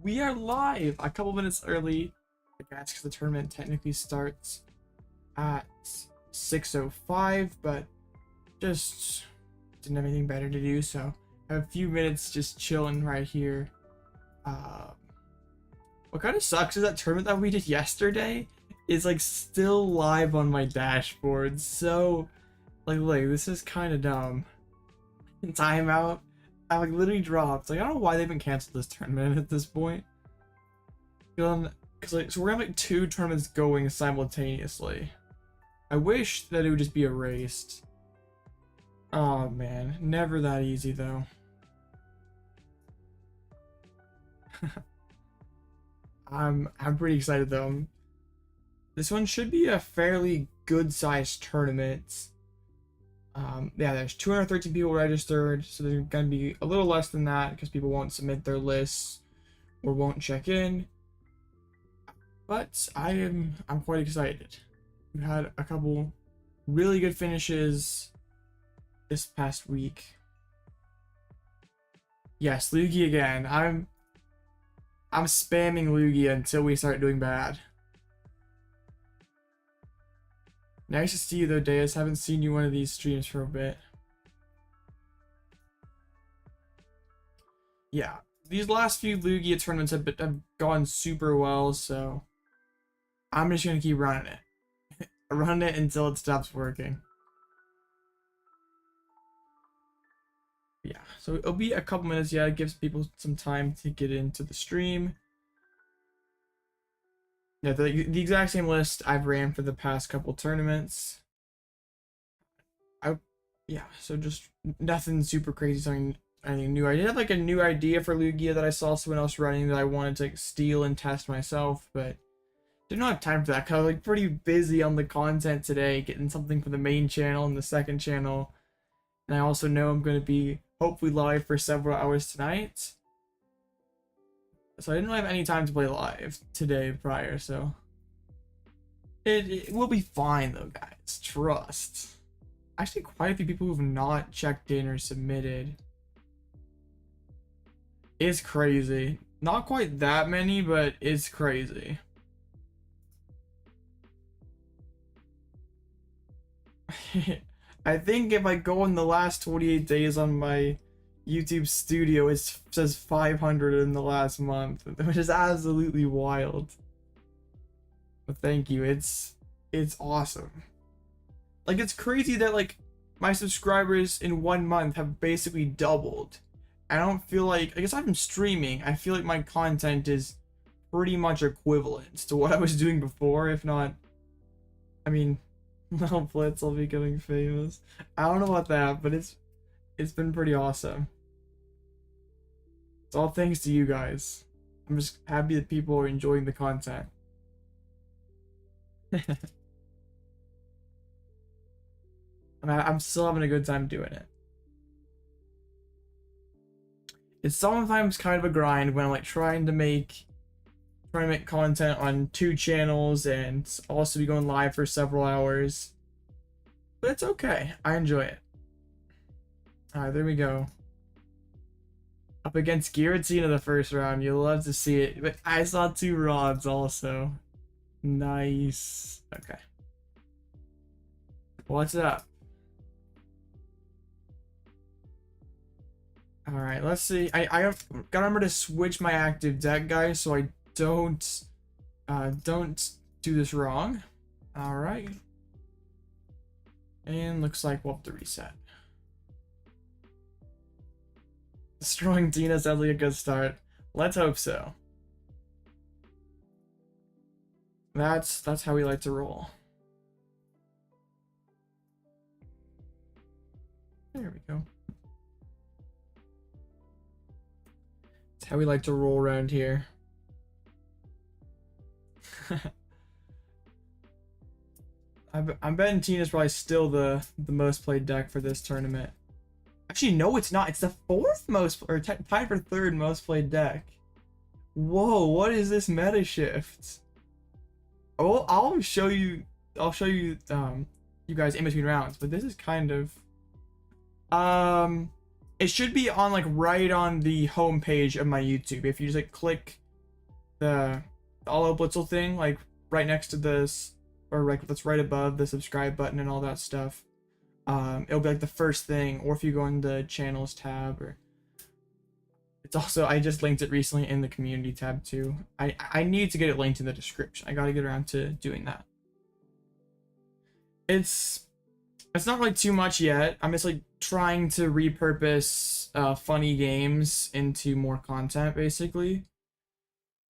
We are live a couple minutes early, I guess, because the tournament technically starts at 6:05, but just didn't have anything better to do, so I have a few minutes just chilling right here. What kind of sucks is that tournament that we did yesterday is like still live on my dashboard, so like this is kind of dumb. Timeout. I like literally dropped. Like I don't know why they haven't canceled this tournament at this point. Because like so we're having like 2 tournaments going simultaneously. I wish that it would just be erased. Oh man, never that easy though. I'm pretty excited though. This one should be a fairly good sized tournament. Yeah, there's 213 people registered, so there's gonna be a little less than that because people won't submit their lists or won't check in. But I'm quite excited. We've had a couple really good finishes this past week. Yes, Lugia again. I'm spamming Lugia until we start doing bad. Nice to see you though, Deus. Haven't seen you one of these streams for a bit. Yeah, these last few Lugia tournaments have gone super well, so I'm just gonna keep running it. Run it until it stops working. Yeah, so it'll be a couple minutes. Yeah, it gives people some time to get into the stream. Yeah, the exact same list I've ran for the past couple tournaments. Yeah, so just nothing super crazy, something anything new. I did have like a new idea for Lugia that I saw someone else running that I wanted to steal and test myself, but didn't have time for that because I was like pretty busy on the content today, getting something for the main channel and the second channel. And I also know I'm going to be hopefully live for several hours tonight. So I didn't really have any time to play live today prior, so it will be fine though, guys. Trust. Actually, quite a few people who have not checked in or submitted. It's crazy. Not quite that many, but it's crazy. I think if I go in the last 28 days on my YouTube studio, it says 500 in the last month, which is absolutely wild. But thank you. It's awesome. Like it's crazy that like my subscribers in 1 month have basically doubled. I don't feel like, I guess I'm streaming. I feel like my content is pretty much equivalent to what I was doing before, if not. I mean, Alloutblitzle becoming famous. I don't know about that, but it's been pretty awesome. It's all thanks to you guys. I'm just happy that people are enjoying the content. I'm still having a good time doing it. It's sometimes kind of a grind when I'm like trying to make content on 2 channels and also be going live for several hours. But it's okay. I enjoy it. Alright, there we go. Up against Giratina the first round. You'll love to see it. But I saw 2 rods also. Nice. Okay. What's up? Alright, let's see. I gotta remember to switch my active deck, guys, so I don't do this wrong. Alright. And looks like we'll have to reset. Destroying Tina sounds like a good start. Let's hope so. That's how we like to roll. There we go. That's how we like to roll around here. I'm betting Tina's probably still the most played deck for this tournament. Actually, no, it's not. It's the 4th most, or tied for 3rd most played deck. Whoa, what is this meta shift? Oh, I'll show you you guys in between rounds, but this is kind of it should be on like right on the home page of my YouTube. If you just like click the Alloutblitzle thing, like right next to this, or like that's right above the subscribe button and all that stuff. It'll be like the first thing, or if you go in the channels tab, or it's also, I just linked it recently in the community tab too. I need to get it linked in the description. I gotta get around to doing that. It's not really too much yet. I'm just like trying to repurpose funny games into more content basically.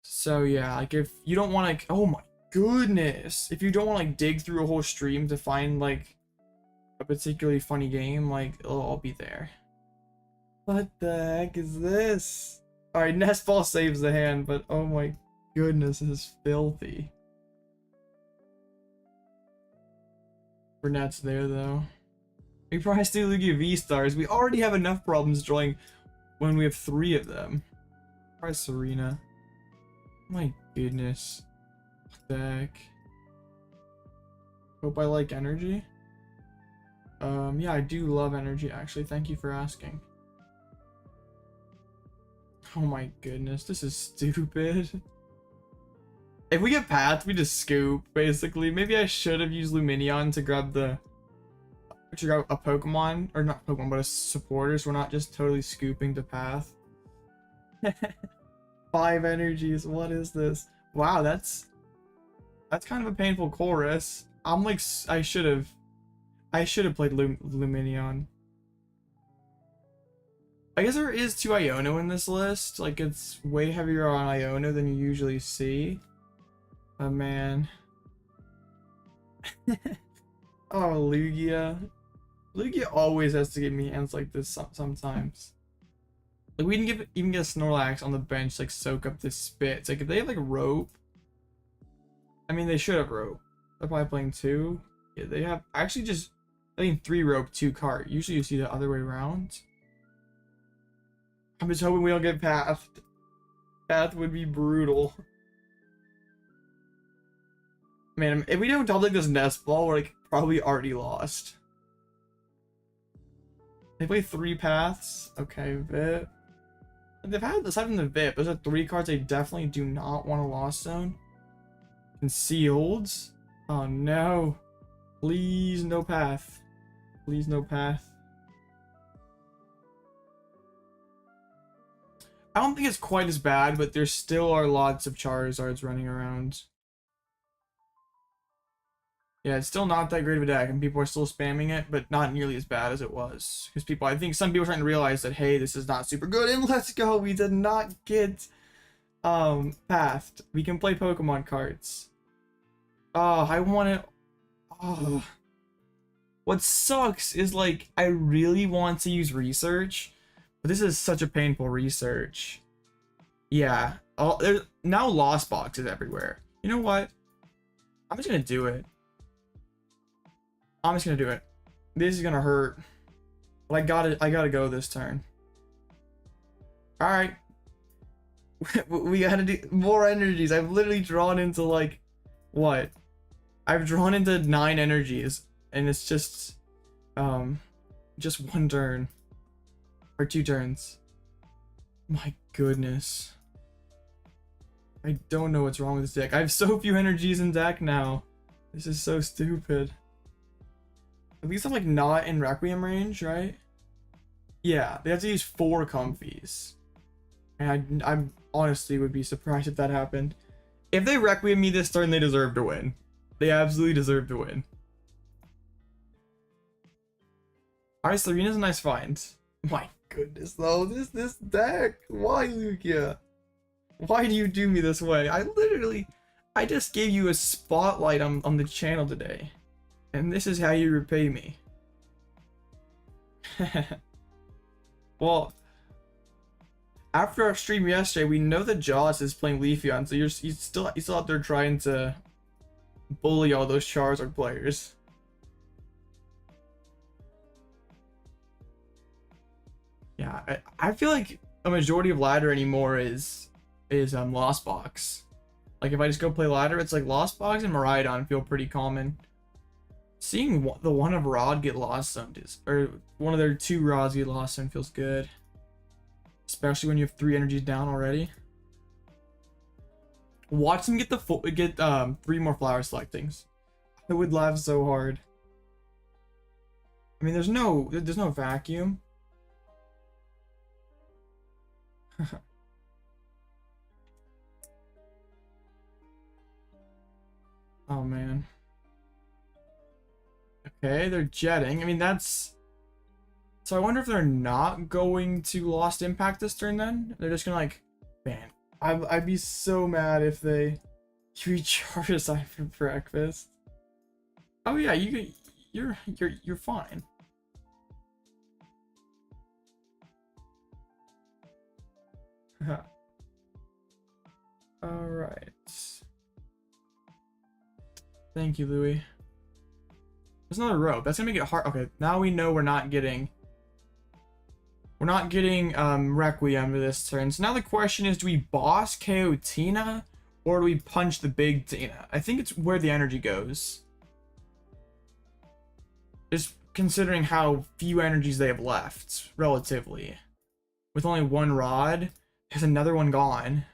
So yeah, like if you don't want to, oh my goodness, if you don't want to like dig through a whole stream to find like a particularly funny game, like it'll all be there. What the heck is this? Alright, Nest Ball saves the hand, but oh my goodness, this is filthy. Burnet's there though. We probably still Lugia V-Stars. We already have enough problems drawing when we have 3 of them. Probably Serena. My goodness. What the heck? Hope I like energy. Yeah, I do love energy actually. Thank you for asking. Oh my goodness, this is stupid. If we get Path, we just scoop, basically. Maybe I should have used Lumineon to grab a Pokemon, or not Pokemon, but a supporter, so we're not just totally scooping to Path. 5 energies, what is this? Wow, that's kind of a painful chorus. I'm like, I should have played Lumineon. I guess there is 2 Iono in this list. Like, it's way heavier on Iono than you usually see. Oh, man. Oh, Lugia. Lugia always has to give me hands like this sometimes. Like, we can even get a Snorlax on the bench, like, soak up this spit. It's like, if they have, like, rope... I mean, they should have rope. They're probably playing 2. Yeah, they have... Actually, just... I think 3 rope, 2 cart. Usually you see the other way around. I'm just hoping we don't get Pathed. Path would be brutal. Man, if we don't double like this Nest Ball, we're like probably already lost. They play 3 paths. Okay, VIP. They've had, aside from the VIP, those are 3 cards they definitely do not want a Lost Zone. Concealed. Oh no. Please no path. Please no path. I don't think it's quite as bad, but there still are lots of Charizards running around. Yeah, it's still not that great of a deck, and people are still spamming it, but not nearly as bad as it was. Because I think some people are trying to realize that, hey, this is not super good, and let's go, we did not get pathed. We can play Pokemon cards. Oh, I want to... Oh. What sucks is, like, I really want to use research, but this is such a painful research. Yeah. There's now lost boxes everywhere. You know what? I'm just gonna do it. I'm just gonna do it. This is gonna hurt. But I gotta go this turn. Alright. We gotta do more energies. I've literally drawn into like what? I've drawn into 9 energies. And it's just one turn. Or 2 turns. My goodness. I don't know what's wrong with this deck. I have so few energies in deck now. This is so stupid. At least I'm like not in Requiem range, right? Yeah, they have to use 4 Comfies. And I honestly would be surprised if that happened. If they Requiem me this turn, they deserve to win. They absolutely deserve to win. Alright, Serena's a nice find. My goodness though, this deck. Why, Lugia? Why do you do me this way? I just gave you a spotlight on the channel today. And this is how you repay me. Well, after our stream yesterday, we know that Jaws is playing Leafeon, so you're still out there trying to bully all those Charizard players. Yeah, I feel like a majority of ladder anymore is Lost Box. Like if I just go play ladder, it's like Lost Box and Miraidon feel pretty common. Seeing the one of Rod get lost zoned or one of their 2 Rods get lost zoned feels good. Especially when you have 3 energies down already. Watch them get the full, get 3 more flower selectings. I would laugh so hard. I mean, there's no vacuum. Oh man. Okay, they're jetting. I mean, that's... So I wonder if they're not going to Lost Impact this turn then? They're just gonna like... Man, I'd be so mad if they... recharge aside for breakfast. Oh yeah, you're fine. Alright. Thank you, Louis. There's another rope. That's gonna make it hard. Okay, now we know we're not getting Requiem for this turn. So now the question is, do we boss KO Tina or do we punch the big Tina? I think it's where the energy goes. Just considering how few energies they have left, relatively. With only 1 rod, there's another one gone.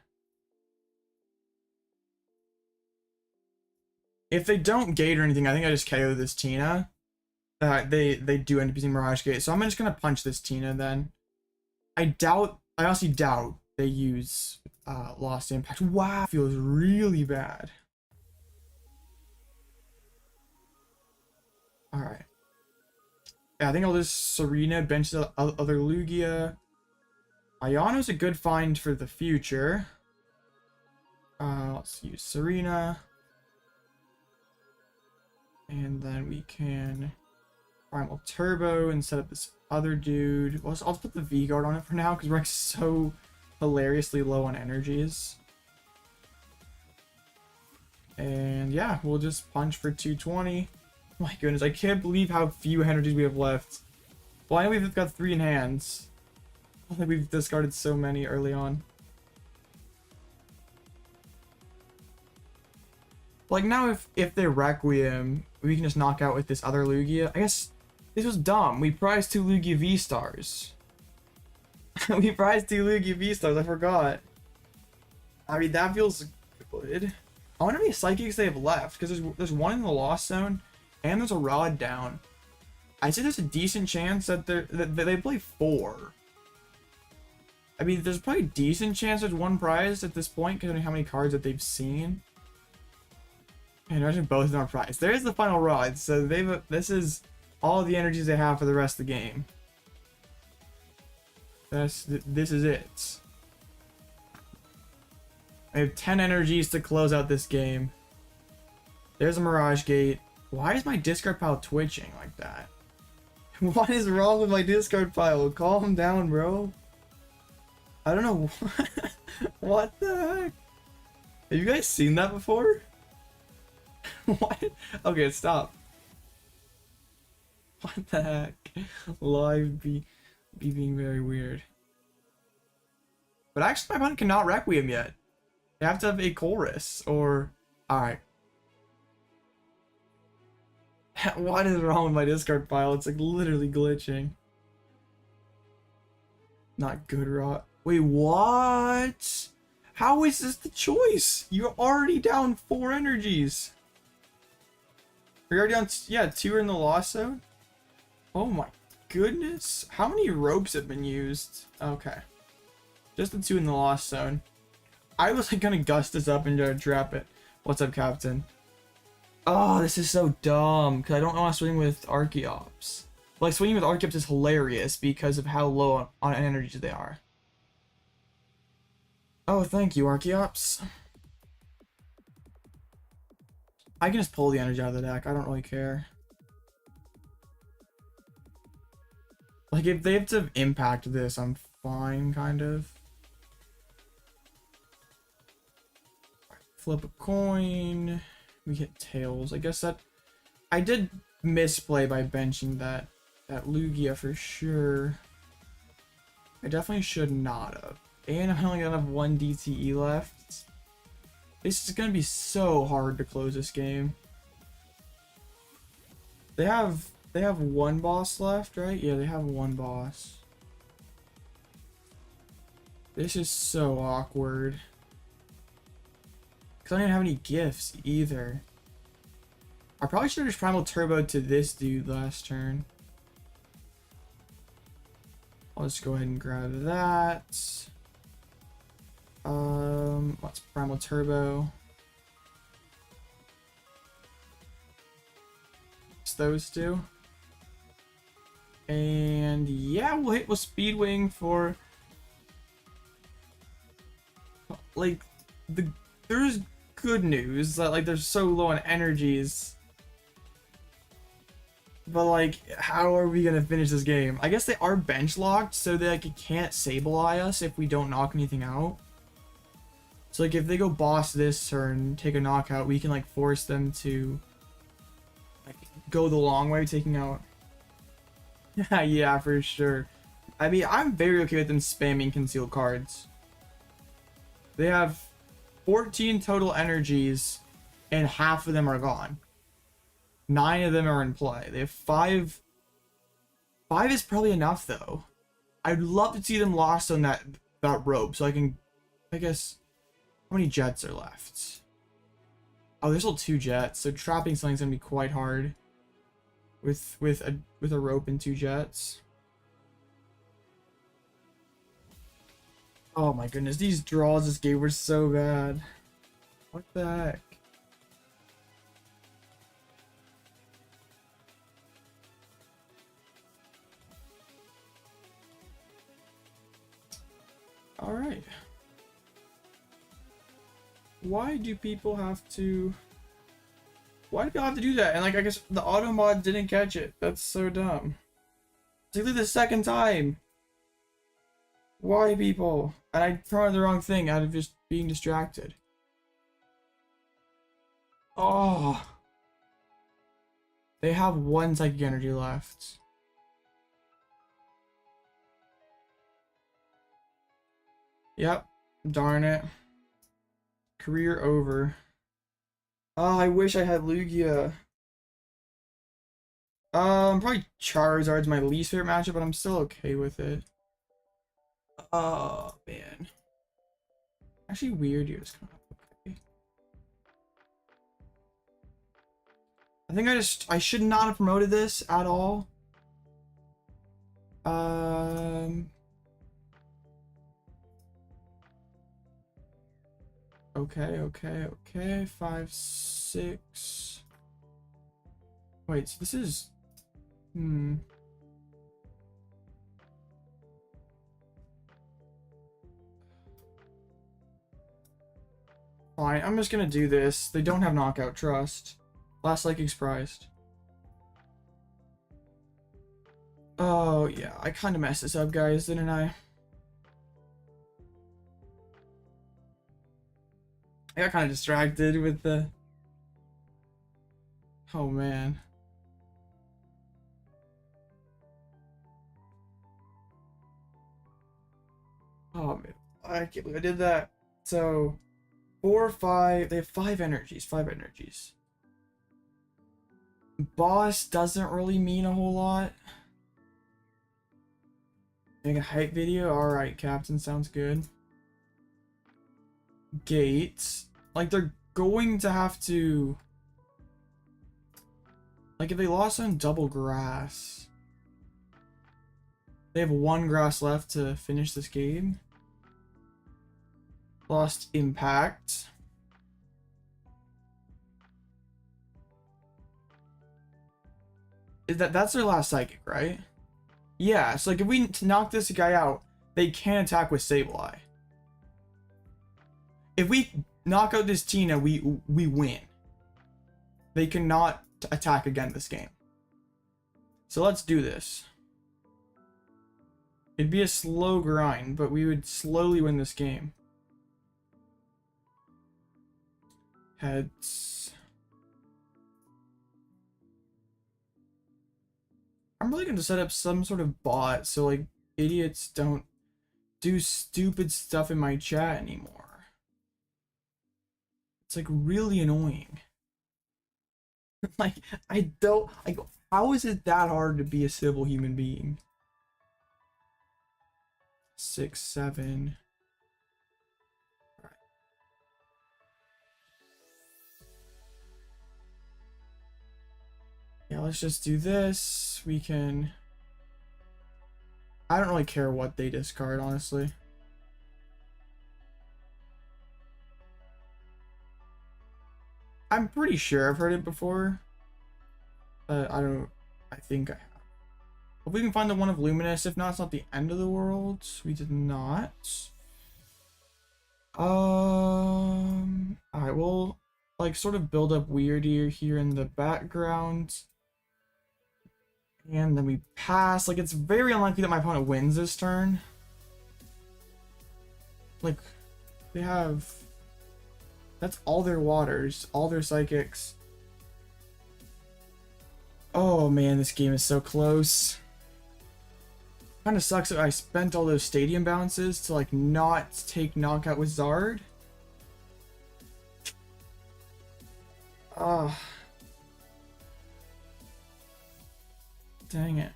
If they don't gate or anything, I think I just KO this Tina. They do end up using Mirage Gate, so I'm just gonna punch this Tina then. I honestly doubt they use Lost Impact. Wow, feels really bad. Alright. Yeah, I think I'll just Serena, bench the other Lugia. Iono's a good find for the future. Let's use Serena. And then we can Primal Turbo and set up this other dude. Well, I'll put the V-Guard on it for now because we're like so hilariously low on energies. And yeah, we'll just punch for 220. Oh my goodness, I can't believe how few energies we have left. Well, I know we've got 3 in hands. I think we've discarded so many early on. Like now, if they Requiem, we can just knock out with this other Lugia. I guess this was dumb. We prized 2 Lugia V stars. We prized 2 Lugia V stars. I forgot. I mean, that feels good. I wonder how many psychics they have left because there's 1 in the Lost Zone and there's a rod down. I say there's a decent chance that they play 4. I mean, there's probably a decent chance there's 1 prize at this point considering how many cards that they've seen. And imagine both of them are prized. There's the final rod, so this is all the energies they have for the rest of the game. This is it. I have 10 energies to close out this game. There's a Mirage Gate. Why is my discard pile twitching like that? What is wrong with my discard pile? Calm down, bro. I don't know. What the heck? Have you guys seen that before? What? Okay, stop. What the heck? Live be being very weird. But actually, my opponent cannot Requiem yet. They have to have a chorus or... Alright. What is wrong with my discard pile? It's like literally glitching. Not good, rot. Wait, what? How is this the choice? You're already down 4 energies. We're already on, yeah, 2 are in the Lost Zone. Oh my goodness. How many ropes have been used? Okay. Just the 2 in the Lost Zone. I was like gonna gust this up and trap it. What's up, Captain? Oh, this is so dumb because I don't want to swing with Archeops. Like, swinging with Archeops is hilarious because of how low on energy they are. Oh, thank you, Archeops. I can just pull the energy out of the deck. I don't really care. Like, if they have to impact this, I'm fine, kind of. Flip a coin. We get tails. I guess that... I did misplay by benching that Lugia for sure. I definitely should not have. And I'm only gonna have 1 DTE left. This is gonna be so hard to close this game. They have 1 boss left, right? Yeah, they have 1 boss. This is so awkward. Because I don't even have any gifts either. I probably should have just Primal Turbo to this dude last turn. I'll just go ahead and grab that. Let's Primal Turbo. It's those two. And yeah, we'll hit with Speedwing for like there's good news that like they're so low on energies. But like, how are we gonna finish this game? I guess they are bench locked, so they like can't Sableye us if we don't knock anything out. So like if they go boss this turn, take a knockout, we can like force them to like go the long way, taking out. Yeah, for sure. I mean, I'm very okay with them spamming concealed cards. They have 14 total energies, and half of them are gone. 9 of them are in play. They have 5. 5 is probably enough, though. I'd love to see them lost on that rope, so I can, I guess, how many jets are left? Oh, there's still 2 jets, so trapping something's gonna be quite hard. With a rope and 2 jets. Oh my goodness, these draws this game were so bad. What the heck? Alright. Why do people have to... Why do people have to do that? And like, I guess the auto mod didn't catch it. That's so dumb. Particularly the second time. Why, people? And I tried the wrong thing out of just being distracted. Oh. They have 1 psychic energy left. Yep. Darn it. Career over. Oh, I wish I had Lugia. Probably Charizard's my least favorite matchup, but I'm still okay with it. Oh, man. Actually, Wyrdeer is kind of okay. I think I should not have promoted this at all. Okay. 5, 6. Wait, so this is... Fine, I'm just gonna do this. They don't have knockout, trust. Last Psychic's prized. Oh, yeah, I kind of messed this up, guys, didn't I? I got kind of distracted with the... Oh, man. Oh, man. I can't believe I did that. So, 4, 5... They have 5 energies. 5 energies. Boss doesn't really mean a whole lot. Make a hype video? Alright, Captain. Sounds good. Gates. Like, they're going to have to... Like, if they lost on double grass... They have 1 grass left to finish this game. Lost impact. That's their last psychic, right? Yeah, so like if we knock this guy out, they can attack with Sableye. If we knock out this Tina, we win. They cannot attack again this game. So let's do this. It'd be a slow grind, but we would slowly win this game. Heads. I'm really going to set up some sort of bot so like idiots don't do stupid stuff in my chat anymore. It's like really annoying. Like, I don't, like, how is it that hard to be a civil human being? 6, 7. All right. let's just do this. We can... I don't really care what they discard, honestly. I'm pretty sure I've heard it before. I think I have. If we can find the one of Luminous, if not, it's not the end of the world. We did not. Alright, we'll like sort of build up Wyrdeer here in the background. And then we pass. Like, it's very unlikely that my opponent wins this turn. Like, they have... That's all their waters, all their psychics. Oh man, this game is so close. Kind of sucks that I spent all those stadium bounces to like not take knockout with Zard. Ah. Dang it.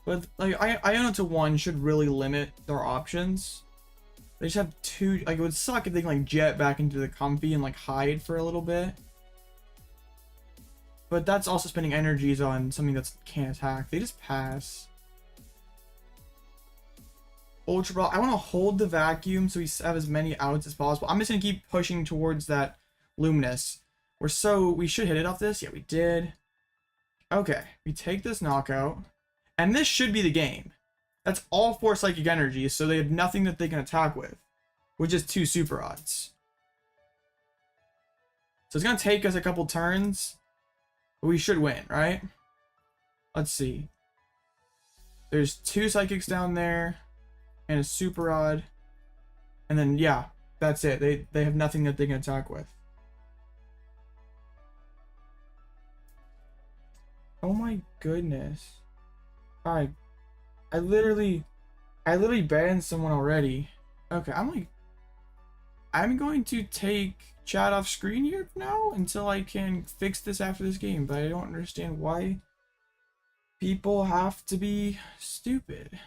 But like Iono to 1 should really limit their options. They just have 2. Like, it would suck if they can like jet back into the comfy and like hide for a little bit. But that's also spending energies on something that can't attack. They just pass. Ultra Ball. I want to hold the vacuum so we have as many outs as possible. I'm just gonna keep pushing towards that Luminous. We should hit it off this. Yeah, we did. Okay, we take this knockout. And this should be the game. That's all 4 psychic energies, so they have nothing that they can attack with. Which is 2 super odds. So it's gonna take us a couple turns. But we should win, right? Let's see. There's 2 psychics down there. And a super odd. And then yeah, that's it. They have nothing that they can attack with. Oh my goodness. Alright. I literally banned someone already. Okay, I'm going to take chat off screen here now until I can fix this after this game, but I don't understand why people have to be stupid.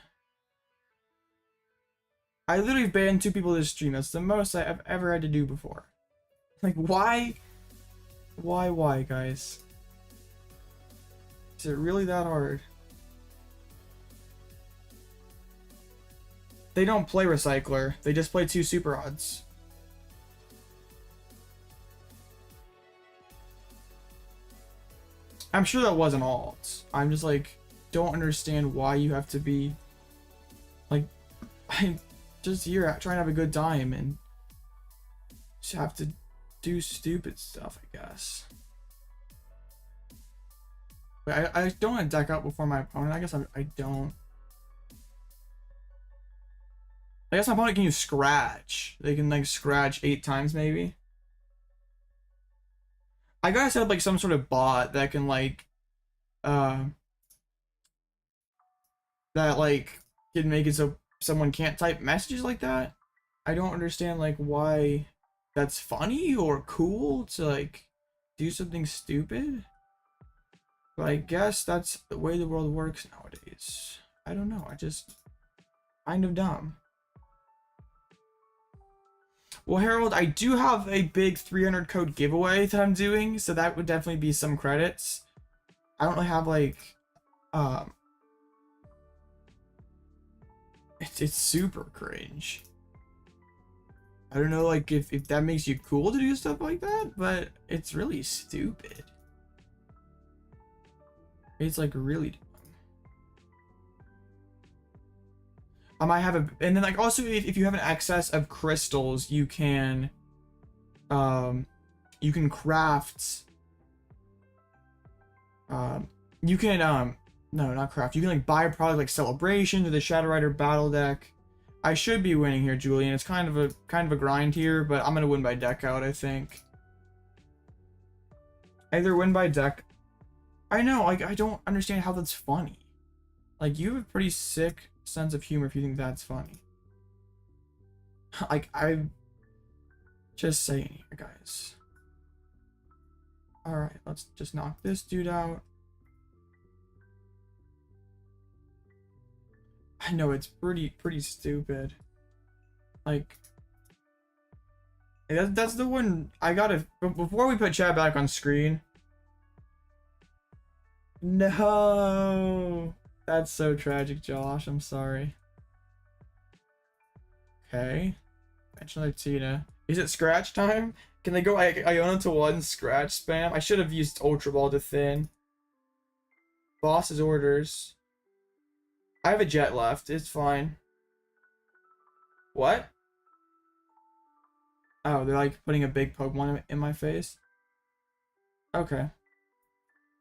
I literally banned 2 people this stream. That's the most I've ever had to do before. Like, why? Why, guys? Is it really that hard? They don't play Recycler. They just play 2 super odds. I'm sure that wasn't alt. I'm just like, don't understand why you have to be like, I'm just here trying to have a good time and just have to do stupid stuff, I guess. Wait, I don't want to deck out before my opponent. I guess I don't. I guess my opponent can use Scratch. They can like scratch 8 times maybe. I gotta set up like some sort of bot that can like that like can make it so someone can't type messages like that. I don't understand like why that's funny or cool to like do something stupid. But I guess that's the way the world works nowadays. I don't know. I just kind of dumb. Well, Harold, I do have a big 300 code giveaway that I'm doing, so that would definitely be some credits. I don't really have like, it's super cringe. I don't know, like if that makes you cool to do stuff like that, but it's really stupid. It's like really dumb. I might have and then like also if you have an excess of crystals, you can craft no, not craft. You can like buy a product like Celebration or the Shadow Rider battle deck. I should be winning here, Julian. It's kind of a grind here, but I'm gonna win by deck out, I think. Either win by deck. I know, like I don't understand how that's funny. Like, you have a pretty sick sense of humor if you think that's funny. Like, I'm just saying here, guys. Alright, let's just knock this dude out. I know, it's pretty stupid. Like, That's the one I gotta. Before we put chat back on screen. No, that's so tragic, Josh. I'm sorry. Okay, mention Tina. Is it scratch time? Can they go Iono to 1 scratch spam? I should have used Ultra Ball to thin. Boss's orders. I have a jet left. It's fine. What? Oh, they're like putting a big Pokemon in my face? Okay.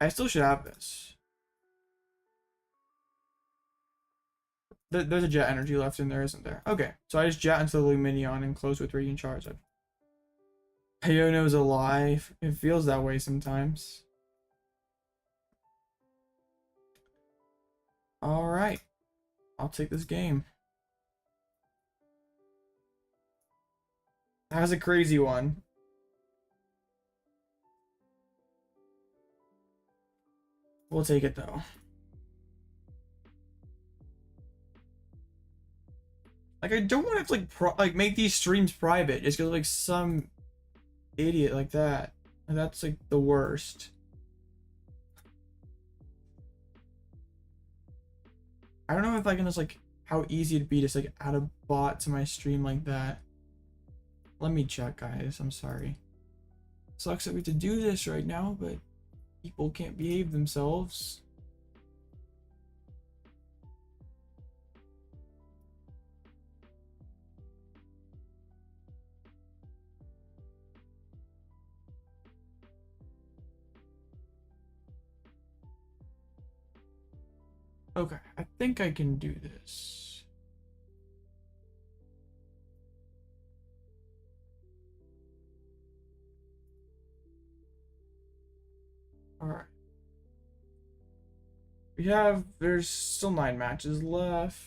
I still should have this. There's a jet energy left in there, isn't there? Okay, so I just jet into the Lumineon and close with Radiant Charizard. Iono's alive. It feels that way sometimes. Alright. I'll take this game. That was a crazy one. We'll take it though. Like, I don't want to have to like make these streams private just because like some idiot like that. And that's like the worst. I don't know if I can just like how easy it'd be to just like add a bot to my stream like that. Let me check, guys. I'm sorry. Sucks that we have to do this right now, but people can't behave themselves. Okay, I think I can do this. Alright. There's still 9 matches left.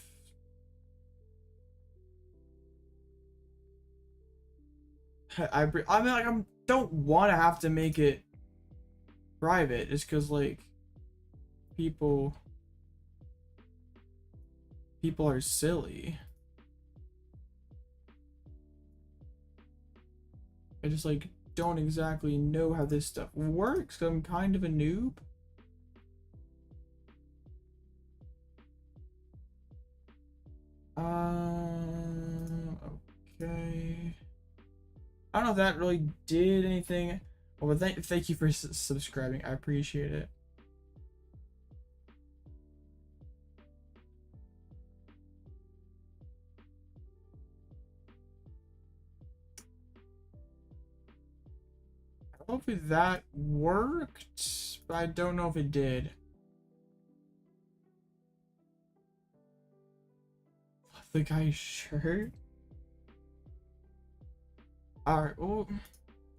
I mean, like, I don't want to have to make it private just because, like, people are silly. I just, like, don't exactly know how this stuff works. I'm kind of a noob. Okay. I don't know if that really did anything. Well, but thank you for subscribing. I appreciate it. Hopefully that worked, but I don't know if it did. The guy's shirt? Alright, well,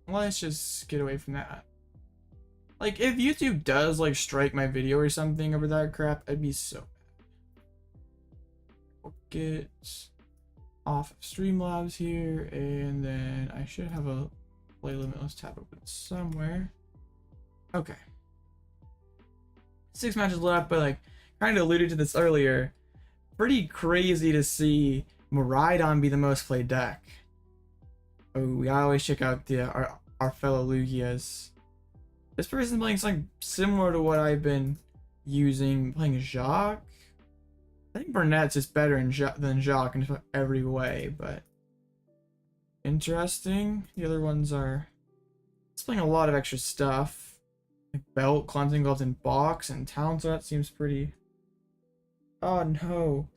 let's just get away from that. Like, if YouTube does, like, strike my video or something over that crap, I'd be so mad. We'll get off of Streamlabs here, and then I should have a Play Limitless tab open somewhere. Okay. 6 matches left, but like kind of alluded to this earlier. Pretty crazy to see Miraidon be the most played deck. Oh, we always check out the our fellow Lugias. This person's playing something similar to what I've been using, playing Jacques. I think Burnet's just better than Jacques in every way, but interesting. The other ones are playing a lot of extra stuff, like belt, cleansing gloves, and box, and talent. So that seems pretty. Oh no!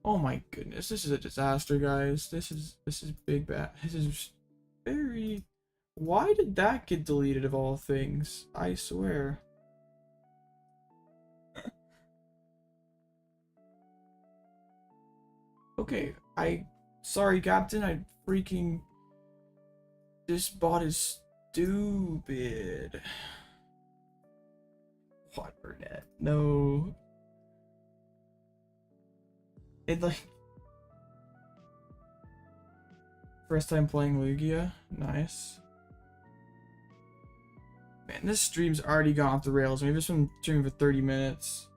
Oh my goodness, this is a disaster, guys. This is big bad. This is very. Why did that get deleted of all things? I swear. Okay, sorry, Captain, I freaking, this bot is stupid. What, Burnet? No. It, like, first time playing Lugia, nice. Man, this stream's already gone off the rails. We've just been streaming for 30 minutes.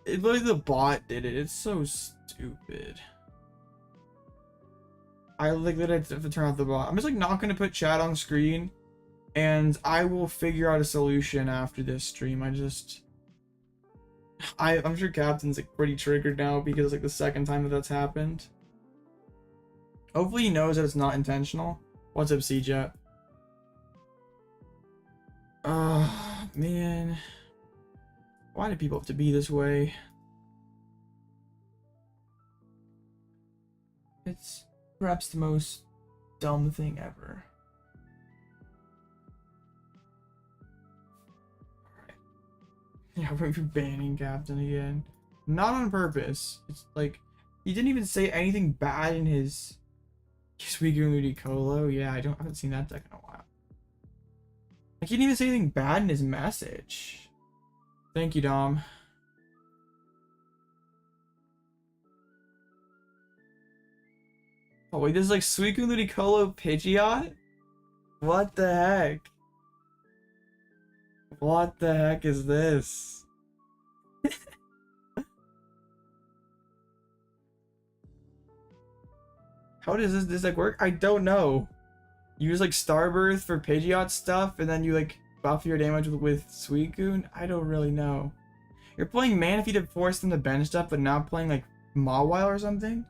It literally, the bot did it. It's so stupid. I like literally have to turn off the bot. I'm just like not gonna put chat on screen, and I will figure out a solution after this stream. I'm sure Captain's like pretty triggered now because it's like the second time that that's happened. Hopefully he knows that it's not intentional. What's up, CJet? Oh man, why do people have to be this way? It's perhaps the most dumb thing ever. Alright. Yeah, we're banning Captain again. Not on purpose. It's like, he didn't even say anything bad in his Suicune Ludicolo. Yeah, I haven't seen that deck in a while. Like, he didn't even say anything bad in his message. Thank you, Dom. Oh wait, this is like Suicune Ludicolo Pidgeot? What the heck? What the heck is this? How does this like work? I don't know. You use like Starbirth for Pidgeot stuff, and then you like buff your damage with Suicune? I don't really know. You're playing Manaphy to force them to bench stuff, but not playing like Mawile or something?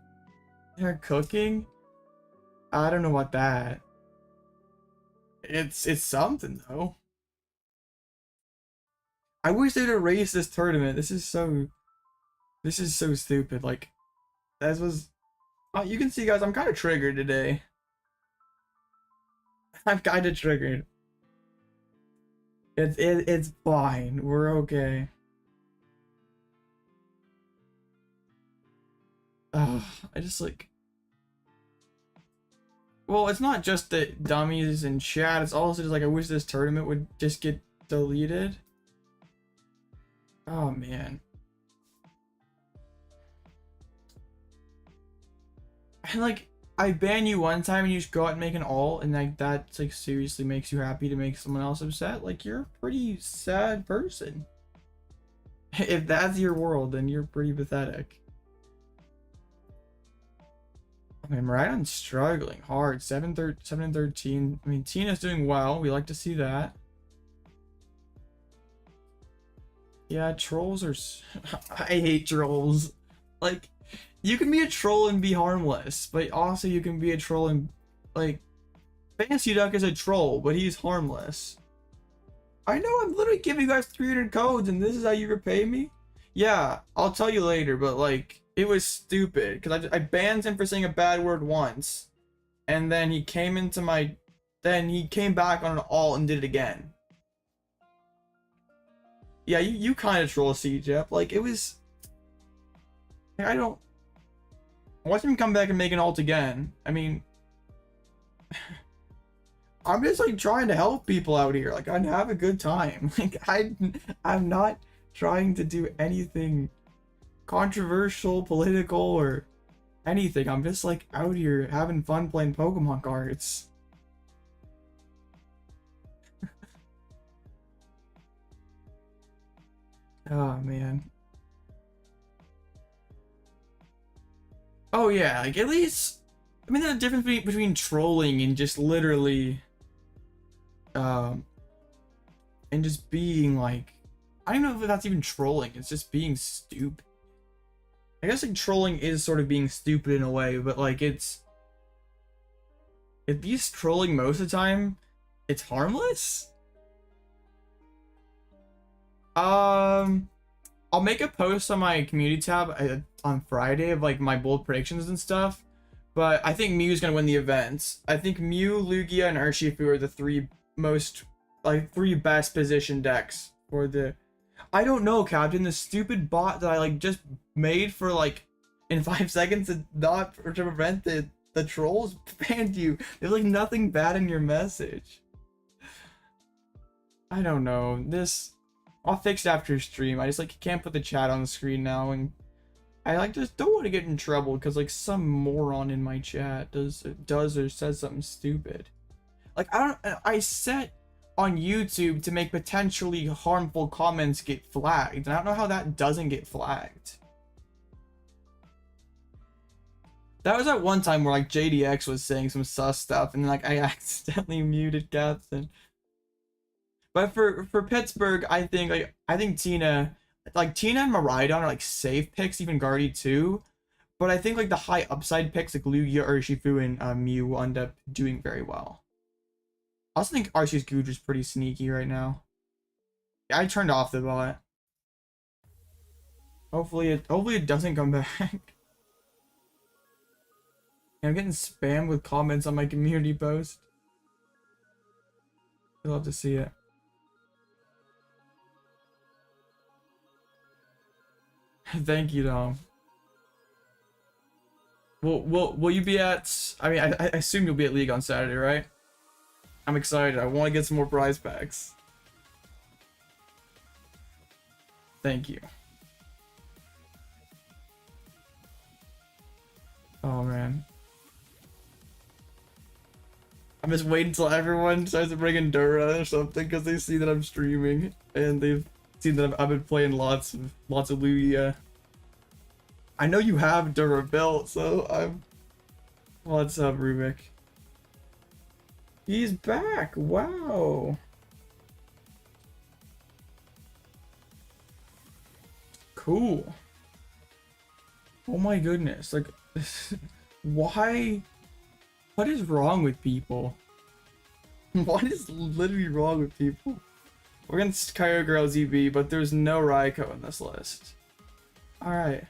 They're cooking? I don't know about that. It's something though. I wish they'd erase this tournament. This is so stupid. Like, that was you can see, guys, I'm kind of triggered today. I'm kind of triggered. It's fine. We're okay. I just like. Well, it's not just the dummies in chat. It's also just like I wish this tournament would just get deleted. Oh man. And like, I ban you one time and you just go out and make an ult, and like that like seriously makes you happy to make someone else upset. Like, you're a pretty sad person. If that's your world, then you're pretty pathetic. I mean, Miraidon's struggling hard. 7 and 13. I mean, Tina's doing well. We like to see that. Yeah, trolls are... I hate trolls. Like, you can be a troll and be harmless, but also you can be a troll and... Like, Fancy Duck is a troll, but he's harmless. I know, I'm literally giving you guys 300 codes, and this is how you repay me? Yeah, I'll tell you later, but like... It was stupid, because I banned him for saying a bad word once, and then he came into my... Then he came back on an ult and did it again. Yeah, you kind of troll CJep. Like, it was... I don't... Watch him come back and make an ult again. I mean... I'm just, like, trying to help people out here. Like, I'd have a good time. Like, I'm not trying to do anything controversial, political, or anything. I'm just like out here having fun playing Pokemon cards. Oh man. Oh yeah, like at least, I mean, there's a difference between trolling and just literally and just being like, I don't know if that's even trolling, it's just being stupid. I guess like trolling is sort of being stupid in a way, but like if he's trolling most of the time, it's harmless. I'll make a post on my community tab on Friday of like my bold predictions and stuff, but I think Mew's gonna win the events. I think Mew, Lugia, and Urshifu are the three best position decks for the... I don't know, Captain. The stupid bot that I like just made for like in 5 seconds to prevent the trolls banned you. There's like nothing bad in your message. I don't know. This I'll fix it after stream. I just like can't put the chat on the screen now, and I like just don't want to get in trouble because like some moron in my chat does or says something stupid. Like I set on YouTube to make potentially harmful comments get flagged, and I don't know how that doesn't get flagged. That was at one time where like JDX was saying some sus stuff, and like I accidentally muted Captain. But for Pittsburgh, I think Tina and Miraidon are like safe picks, even Guardy too. But I think like the high upside picks like Lugia, Urshifu, and Mew will end up doing very well. I also think Arceus Googe is pretty sneaky right now. Yeah, I turned off the bot. Hopefully it doesn't come back. I'm getting spammed with comments on my community post. I'd love to see it. Thank you, Dom. Will you be at? I mean, I assume you'll be at League on Saturday, right? I'm excited. I want to get some more prize packs. Thank you. Oh man. I'm just waiting until everyone starts to bring in Dura or something because they see that I'm streaming and they've seen that I've been playing lots of Lugia. I know you have Dura built, so I'm. What's up, Rubik? He's back. Wow. Cool. Oh my goodness. Like, why? What is wrong with people? What is literally wrong with people? We're against Kyogre LZB, but there's no Raikou in this list. Alright.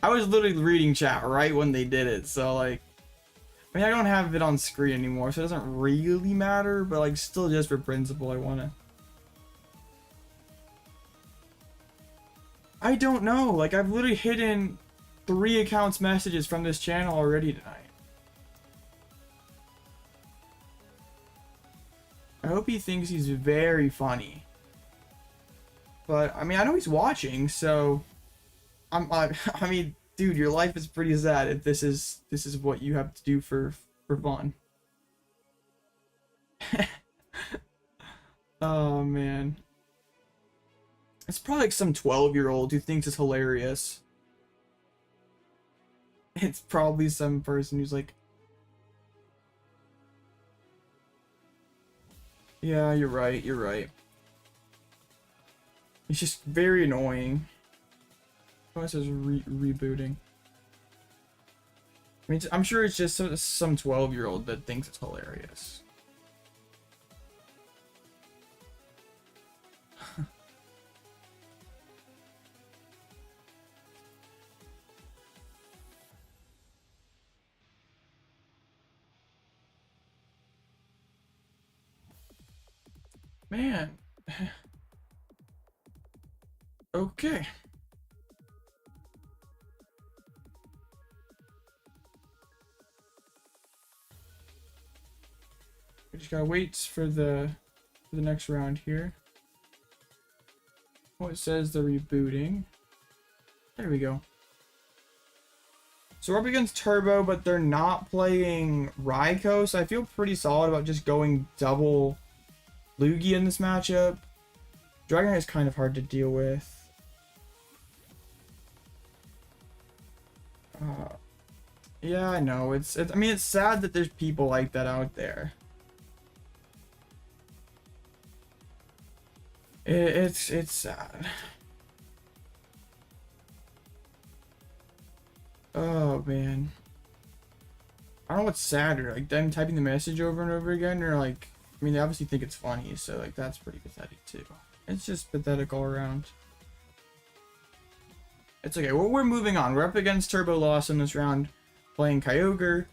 I was literally reading chat right when they did it, so like... I mean, I don't have it on screen anymore, so it doesn't really matter, but like, still just for principle, I wanna... I don't know, like, I've literally hidden 3 accounts messages from this channel already tonight. I hope he thinks he's very funny. But, I mean, I know he's watching, so... I mean, dude, your life is pretty sad if this is what you have to do for fun. Oh, man. It's probably like some 12-year-old who thinks it's hilarious. It's probably some person who's like... Yeah, you're right, you're right. It's just very annoying. Oh, it says rebooting. I mean, I'm sure it's just some 12-year-old that thinks it's hilarious. Man. Okay. We just gotta wait for the next round here. Oh, it says the rebooting. There we go. So we're up against Turbo, but they're not playing Raikou, so I feel pretty solid about just going double Lugia in this matchup. Dragonite is kind of hard to deal with. Yeah, I know. I mean, it's sad that there's people like that out there. It's sad. Oh man. I don't know what's sadder, like them typing the message over and over again, or like, I mean, they obviously think it's funny, so like that's pretty pathetic too. It's just pathetic all around. It's okay. Well, we're moving on. We're up against Turbo Loss in this round, playing Kyogre.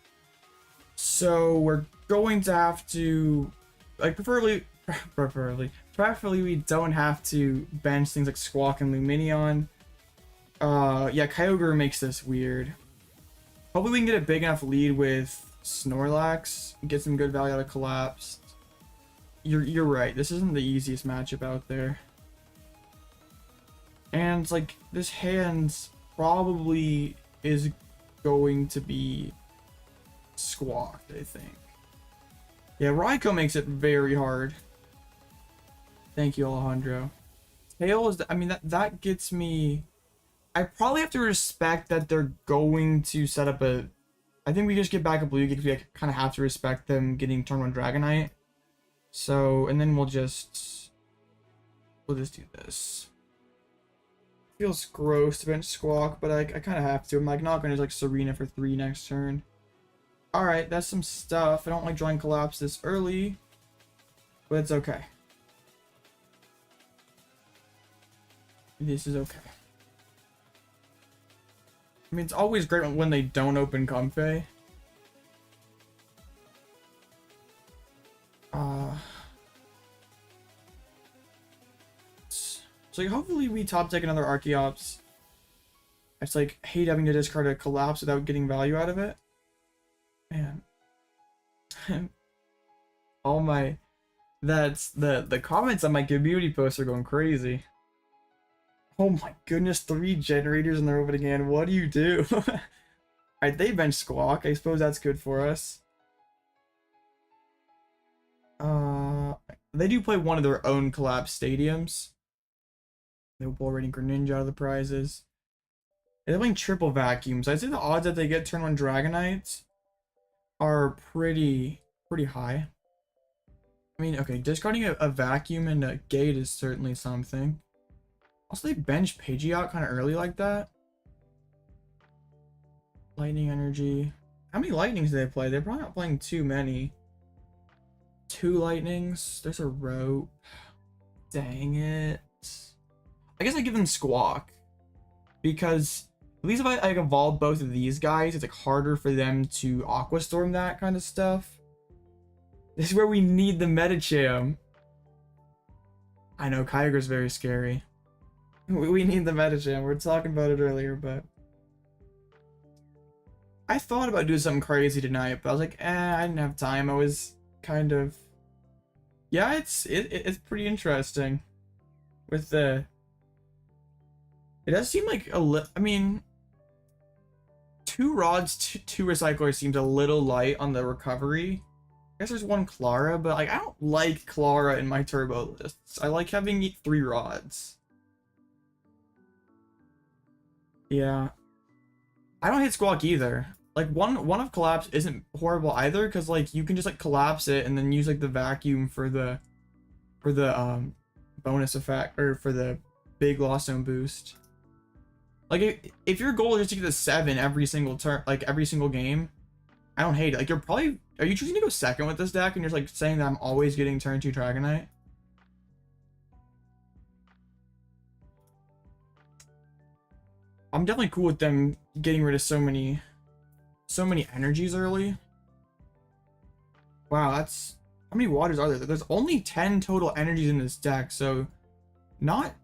So we're going to have to, like, preferably we don't have to bench things like Squawk and Lumineon. Yeah, Kyogre makes this weird. Hopefully we can get a big enough lead with Snorlax, get some good value out of Collapsed. You're right. This isn't the easiest matchup out there. And like this hand probably is going to be Squawked, I think. Yeah, Raikou makes it very hard. Thank you, Alejandro. Tail is, I mean, that gets me I probably have to respect that they're going to set up a... I think we just get back a Lugia because we kind of have to respect them getting turn 1 Dragonite. So, and then we'll just do this. Feels gross to bench Squawk, but I kind of have to. I'm like not going to like Serena for 3 next turn. Alright, that's some stuff. I don't like drawing Collapse this early, but it's okay. This is okay. I mean, it's always great when they don't open Comfey. So like, hopefully we top deck another Archeops. I just like hate having to discard a Collapse without getting value out of it. Man. All my... That's... The comments on my community posts are going crazy. Oh my goodness, 3 generators and they're open again. What do you do? Alright, they bench Squawk. I suppose that's good for us. They do play one of their own Collapsed Stadiums. They'll pull Radiant Greninja out of the prizes. They're playing triple vacuums. I'd say the odds that they get turn 1 Dragonites are pretty high. I mean, okay, discarding a vacuum and a gate is certainly something. Also, they bench Pidgeot kind of early like that. Lightning Energy. How many Lightnings do they play? They're probably not playing too many. 2 Lightnings. There's a Rope. Dang it. I guess I give them Squawk. Because at least if I evolve both of these guys, it's like harder for them to Aqua Storm that kind of stuff. This is where we need the Medicham. I know, Kyogre's very scary. We need the Medicham. We were talking about it earlier, but... I thought about doing something crazy tonight, but I was like, I didn't have time. I was kind of... Yeah, it's pretty interesting. With the... It does seem like I mean... 2 rods, 2 recyclers seems a little light on the recovery. I guess there's 1 Clara, but like I don't like Clara in my turbo lists. I like having 3 rods. Yeah. I don't hate Squawk either. Like one of Collapse isn't horrible either, because like you can just like collapse it and then use like the vacuum for the bonus effect, or for the big Lost Zone boost. Like if your goal is just to get a 7 every single turn, like every single game, I don't hate it. Like you're probably, are you choosing to go second with this deck and you're like saying that I'm always getting turn 2 Dragonite? I'm definitely cool with them getting rid of so many energies early. Wow, that's... How many waters are there? There's only 10 total energies in this deck, so not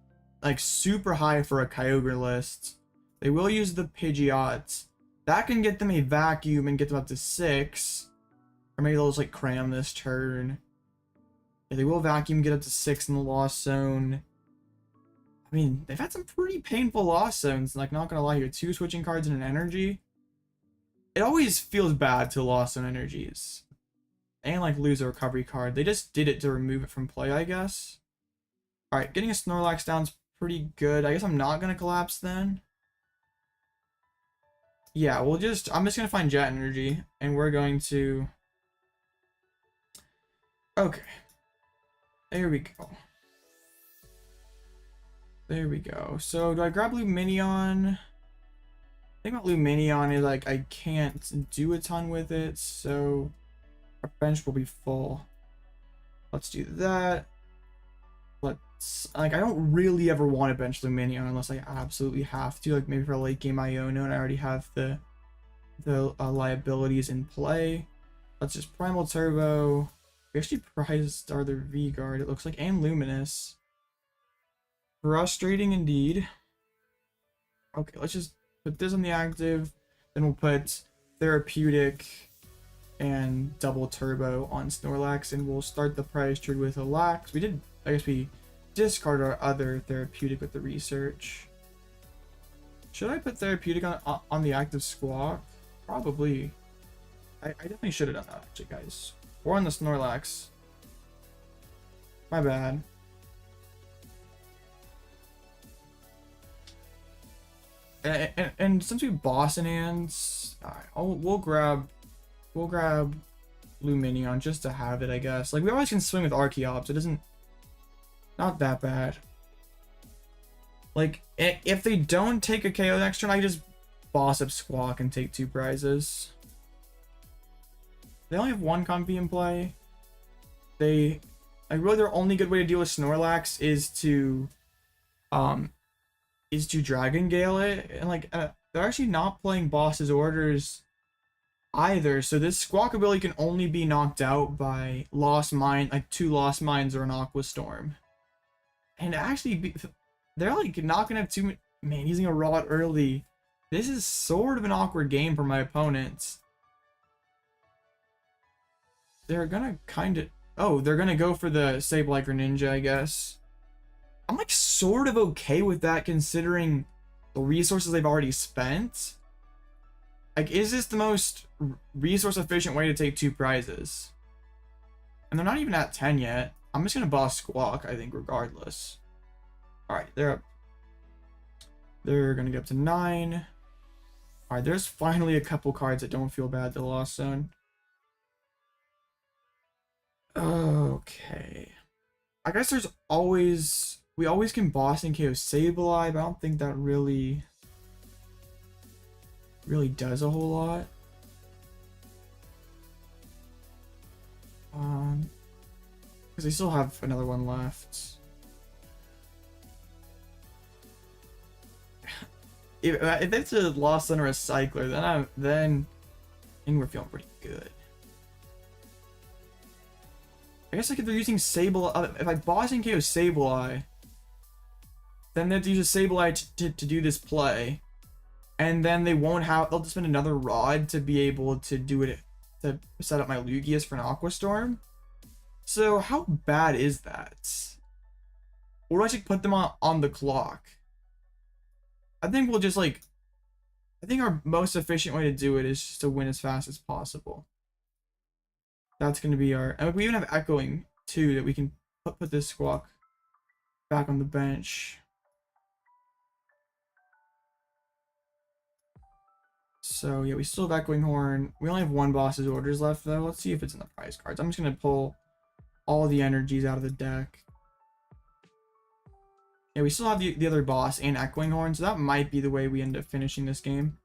like super high for a Kyogre list. They will use the Pidgeots. That can get them a vacuum and get them up to 6. Or maybe they'll just like cram this turn. Yeah, they will vacuum, get up to 6 in the Lost Zone. I mean, they've had some pretty painful Lost Zones, like not gonna lie here. 2 switching cards and an energy. It always feels bad to Lost Zone energies. And like lose a recovery card. They just did it to remove it from play, I guess. Alright, getting a Snorlax down's pretty good. I guess I'm not gonna collapse then. Yeah, I'm just gonna find Jet Energy, and we're going to... Okay. There we go. There we go. So, do I grab Lumineon? The thing about Lumineon is, like, I can't do a ton with it, so our bench will be full. Let's do that. Let's... Like, I don't really ever want to bench Lumineon unless I absolutely have to. Like, maybe for a late game Iono, and I already have the liabilities in play. Let's just Primal Turbo. We actually prized our V-Guard, it looks like, and Luminous. Frustrating indeed. Okay, let's just put this on the active. Then we'll put Therapeutic and Double Turbo on Snorlax, and we'll start the prize trade with a Lax. We did, I guess we discard our other Therapeutic with the research. Should I put Therapeutic on the active Squawk? Probably. I definitely should have done that, actually, guys. Or on the Snorlax. My bad. And since we boss in hands, we'll grab Lumineon just to have it, I guess. Like, we always can swing with Archeops. It isn't not that bad. Like, if they don't take a KO next turn, I just boss up Squawk and take 2 prizes. They only have 1 Comfy in play. Like, really their only good way to deal with Snorlax is to Dragon Gale it, and like they're actually not playing boss's orders either, so this Squawkabilly can only be knocked out by Lost Mine, like 2 Lost Mines or an Aqua Storm. And actually, they're like not gonna have too man using a Rod early. This is sort of an awkward game for my opponents. They're gonna they're gonna go for the Sableye Greninja, I guess. I'm like sort of okay with that considering the resources they've already spent. Like, is this the most resource efficient way to take 2 prizes? And they're not even at 10 yet. I'm just gonna boss Squawk, I think, regardless. Alright, they're up. They're gonna get up to 9. Alright, there's finally a couple cards that don't feel bad to the Lost Zone. Okay. I guess we always can boss and KO Sableye, but I don't think that really does a whole lot. Because they still have another one left. If it's a Lost Zone or a Cycler, then I think we're feeling pretty good. I guess like if they're using Sableye, if I boss and KO Sableye, then they have to use a Sableye to do this play, and then they'll just spend another Rod to be able to do it, to set up my Lugias for an Aqua Storm. So how bad is that? Or do I should put them on the clock? I think we'll just I think our most efficient way to do it is just to win as fast as possible. That's going to be our... And we even have Echoing, too, that we can put this Squawk back on the bench. So, yeah, we still have Echoing Horn. We only have 1 boss's orders left, though. Let's see if it's in the prize cards. I'm just going to pull all the energies out of the deck. Yeah, we still have the other boss and Echoing Horn, so that might be the way we end up finishing this game.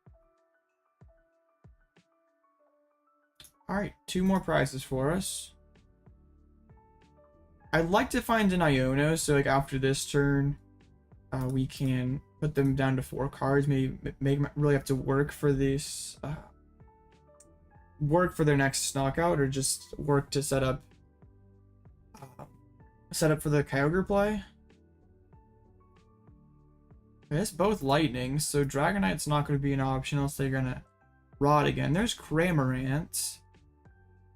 Alright, 2 more prizes for us. I'd like to find an Iono, so like after this turn, we can put them down to 4 cards. Maybe make them really have to work for this, work for their next knockout, or just work to set up for the Kyogre play. It's both lightning, so Dragonite's not going to be an option unless they're going to Rod again. There's Cramorant.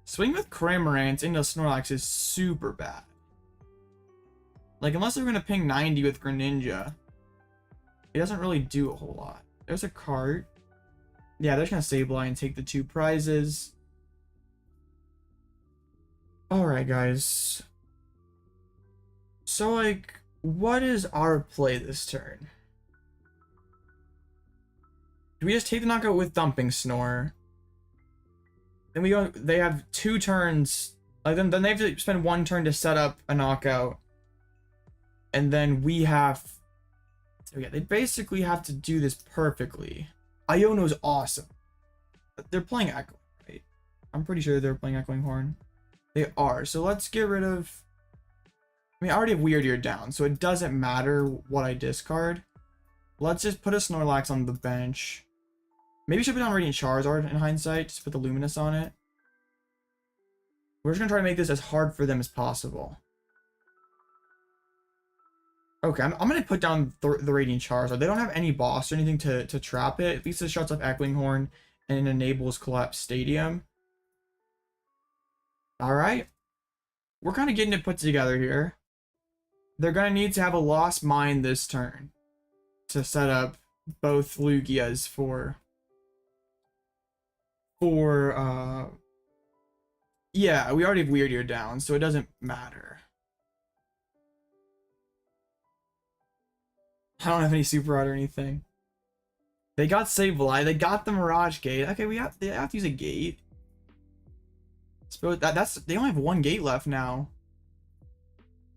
Swing with Cramorant into Snorlax is super bad. Like, unless they're going to ping 90 with Greninja, it doesn't really do a whole lot. There's a cart. Yeah, they're just going to Sableye and take the 2 prizes. Alright, guys. So, like, what is our play this turn? Do we just take the knockout with Dumping Snore? Then we go. They have 2 turns. Like then they have to spend 1 turn to set up a knockout, and then we have. So yeah, they basically have to do this perfectly. Iono's awesome. They're playing Echo, right? I'm pretty sure they're playing Echoing Horn. They are. So let's get rid of. I mean, I already have Wyrdeer down, so it doesn't matter what I discard. Let's just put a Snorlax on the bench. Maybe we should put on Radiant Charizard in hindsight. Just put the Luminous on it. We're just going to try to make this as hard for them as possible. Okay, I'm going to put down the Radiant Charizard. They don't have any boss or anything to trap it. At least it shuts off Echoing Horn and enables Collapsed Stadium. Alright. We're kind of getting it put together here. They're going to need to have a Lost Mine this turn to set up both Lugias for yeah, we already have Wyrdeer down, so it doesn't matter. I don't have any Super Rod or anything. They got Sableye. They got the Mirage Gate. Okay, they have to use a gate. Suppose that's they only have one gate left now.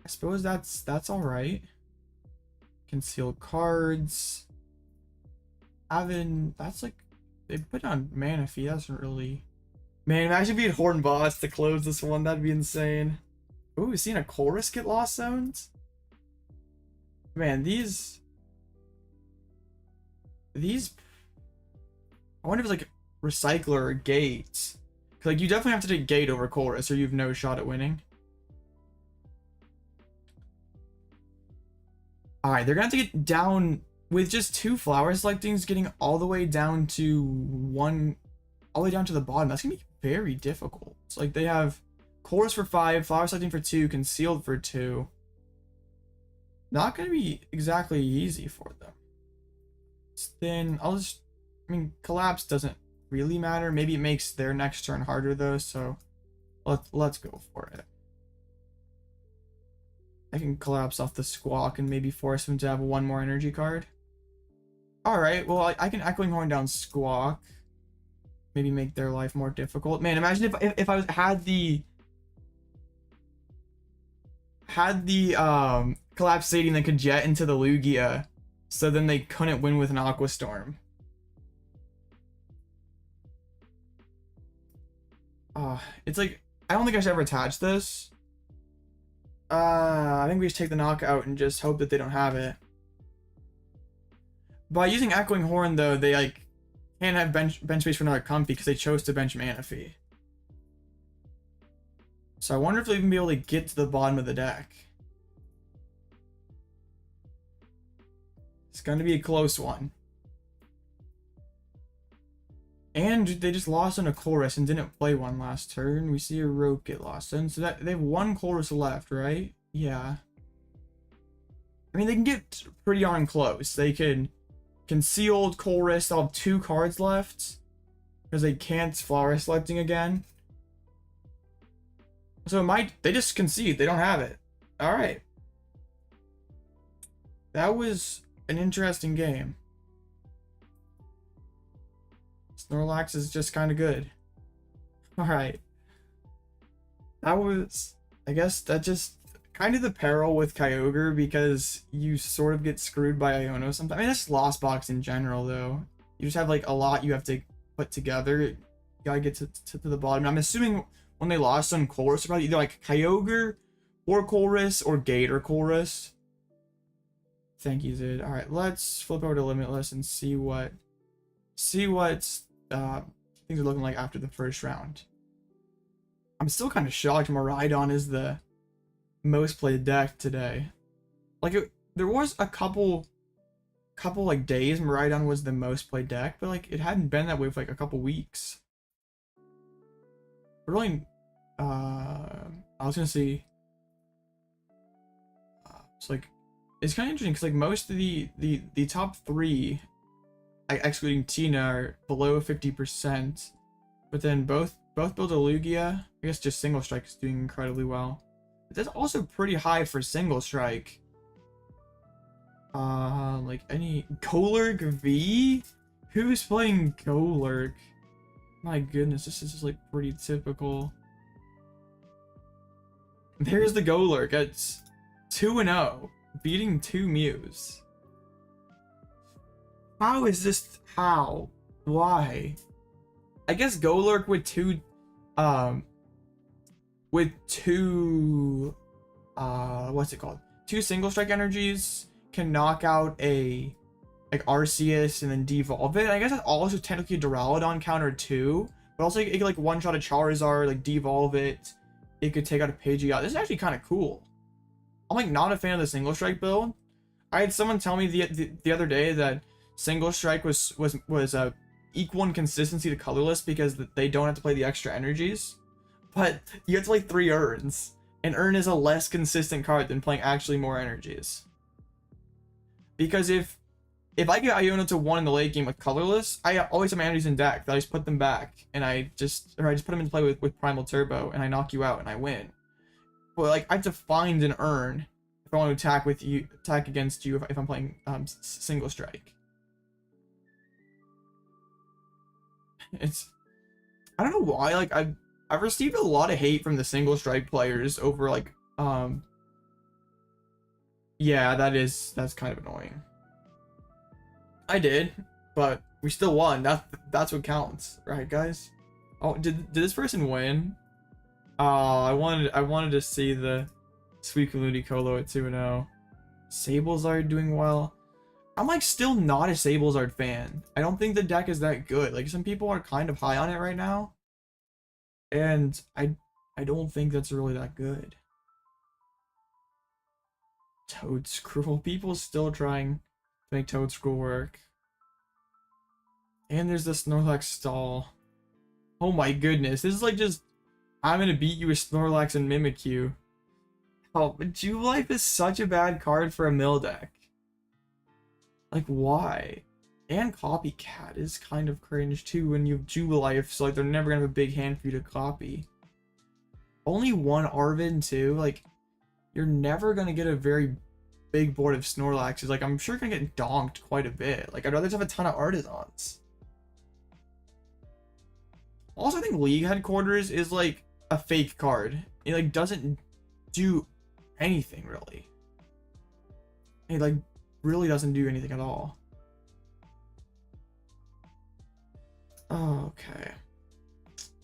I suppose that's all right. Concealed cards. That's like they put on Manaphy. That's really, man. Imagine being Horn Boss to close this one. That'd be insane. Ooh, we've seen a Chorus get Lost Zones. Man, these. I wonder if it's like Recycler or Gate. Like, you definitely have to take Gate over Chorus or you have no shot at winning. Alright, they're gonna have to get down with just 2 flower selectings, getting all the way down to all the way down to the bottom. That's gonna be very difficult. It's like they have Chorus for 5, flower selecting for 2, concealed for 2. Not gonna be exactly easy for them. Then I mean, Collapse doesn't really matter. Maybe it makes their next turn harder though, so let's go for it. I can Collapse off the Squawk and maybe force him to have 1 more energy card. Alright, well, I can Echoing Horn down Squawk. Maybe make their life more difficult. Man, imagine if I had the Collapsed Stadium that could jet into the Lugia, so then they couldn't win with an Aqua Storm. It's like, I don't think I should ever attach this. I think we just take the knockout and just hope that they don't have it. By using Echoing Horn, though, they like can't have bench space for another Comfy because they chose to bench Manaphy. So I wonder if they'll even be able to get to the bottom of the deck. It's going to be a close one. And they just lost on a Chorus and didn't play one last turn. We see a Rope get lost. And so that they have 1 Chorus left, right? Yeah. I mean, they can get pretty darn close. They can Concealed Chorus. They'll have 2 cards left because they can't flower selecting again. So it might, they just concede. They don't have it. All right. That was an interesting game. Snorlax is just kind of good. Alright. That was, I guess, that just kind of the peril with Kyogre because you sort of get screwed by Iono sometimes. I mean, that's Lost Box in general, though. You just have, like, a lot you have to put together. You gotta get to the bottom. I'm assuming when they lost on Chorus, probably either, like, Kyogre or Chorus or Gate or Chorus. Thank you, Zid. Alright, let's flip over to Limitless and see what things are looking like after the first round. I'm still kind of shocked Miraidon is the most played deck today. Like, there was a couple like days Miraidon was the most played deck, but like it hadn't been that way for like a couple weeks. But really, I was gonna see. It's like it's kind of interesting because like most of the top 3, excluding Tina, are below 50%, but then both build a Lugia. I guess just Single Strike is doing incredibly well. But that's also pretty high for Single Strike. Like any Golurk V? Who's playing Golurk? My goodness, this is just like pretty typical. There's the Golurk. It's 2-0, beating 2 Mews. How is this? How? Why? I guess Golurk with two what's it called? 2 Single Strike energies can knock out a like Arceus and then devolve it. I guess that's also technically a Duraludon counter too, but also it could like one-shot a Charizard, like devolve it. It could take out a Pidgeot. This is actually kind of cool. I'm like not a fan of the Single Strike build. I had someone tell me the other day that Single Strike was equal in consistency to Colorless because they don't have to play the extra energies, but you have to play 3 Urns, and Urn is a less consistent card than playing actually more energies. Because if I get Iono to 1 in the late game with Colorless, I always have my energies in deck that I just put them back, and I just put them into play with Primal Turbo, and I knock you out and I win. But like I have to find an Urn if I want to attack against you if I'm playing Single Strike. It's, I don't know why, like I've received a lot of hate from the single strike players over like yeah, that's kind of annoying. I did, but we still won. That's what counts, right, guys? Oh, did this person win? Oh, I wanted to see the Squawkabilly Colo at 2-0. Sablezard doing well. I'm like still not a Sablezard fan. I don't think the deck is that good. Like some people are kind of high on it right now, and I don't think that's really that good. Toadscruel. People still trying to make Toadscruel work. And there's the Snorlax stall. Oh my goodness. This is like just, I'm gonna beat you with Snorlax and Mimikyu. Oh, but Jubilife is such a bad card for a mill deck. Like, why? And Copycat is kind of cringe too when you have Jubilife, so like they're never gonna have a big hand for you to copy. Only one Arven too, like, you're never gonna get a very big board of Snorlaxes. Like, I'm sure gonna get donked quite a bit. Like, I'd rather just have a ton of Artisans. Also, I think League Headquarters is like a fake card. It like doesn't do anything really. It like really doesn't do anything at all. Okay.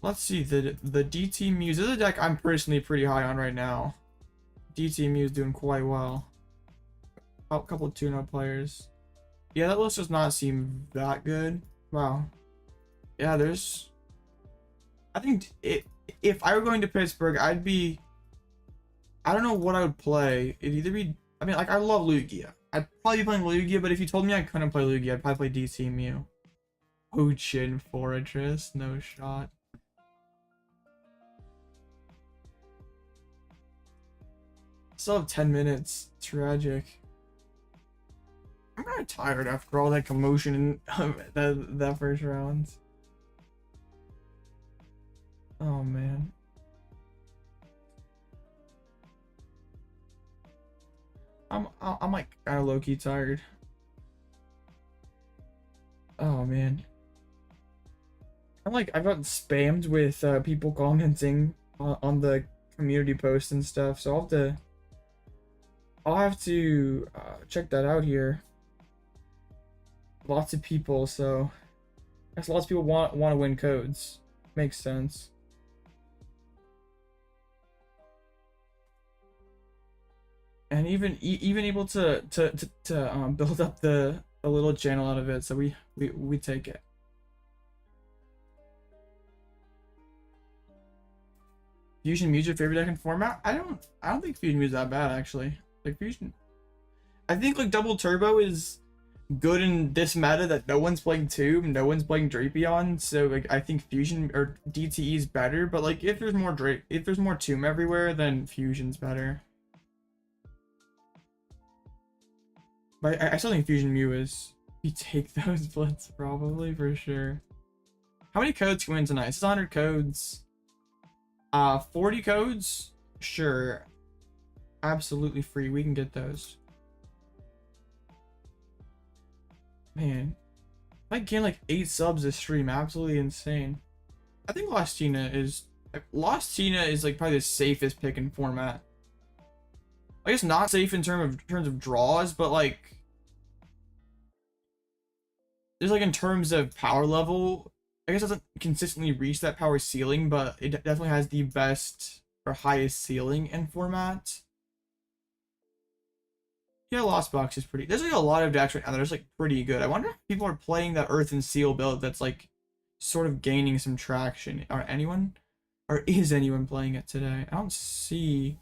Let's see, the DT Muse. This is a deck I'm personally pretty high on right now. DT Muse doing quite well. A couple of 2-0 players. Yeah, that list does not seem that good. Wow. Yeah, there's... I think if I were going to Pittsburgh, I'd be... I don't know what I would play. It'd either be... I mean, like, I love Lugia. I'd probably be playing Lugia, but if you told me I couldn't play Lugia, I'd probably play DT Mew. Poochin Fortress, no shot. Still have 10 minutes. Tragic. I'm kind of tired after all that commotion in that first round. Oh man. I'm like kind of low-key tired. Oh man. I've gotten spammed with people commenting on the community posts and stuff, so I'll have to check that out here. Lots of people, so I guess lots of people want to win codes. Makes sense. And even able to build up a little channel out of it, so we take it. Fusion Mew's your favorite deck in format? I don't think Fusion Mew is that bad actually. Like Fusion, I think like Double Turbo is good in this meta that no one's playing Tomb, no one's playing Drapion, so like I think Fusion or DTE is better. But like if there's more Tomb everywhere, then Fusion's better. But I still think Fusion Mew is. You take those blitz probably for sure. How many codes can we win tonight? It's 100 codes. 40 codes? Sure. Absolutely free. We can get those. Man. I gained like 8 subs this stream. Absolutely insane. I think Lost Tina is like probably the safest pick in format. I guess not safe in terms of draws, but like there's like in terms of power level, I guess it doesn't consistently reach that power ceiling, but it definitely has the best or highest ceiling in format. Yeah, Lost Box is pretty. There's like a lot of decks right now that are just like pretty good. I wonder if people are playing that Earth and Seal build that's like sort of gaining some traction. Is anyone playing it today? I don't see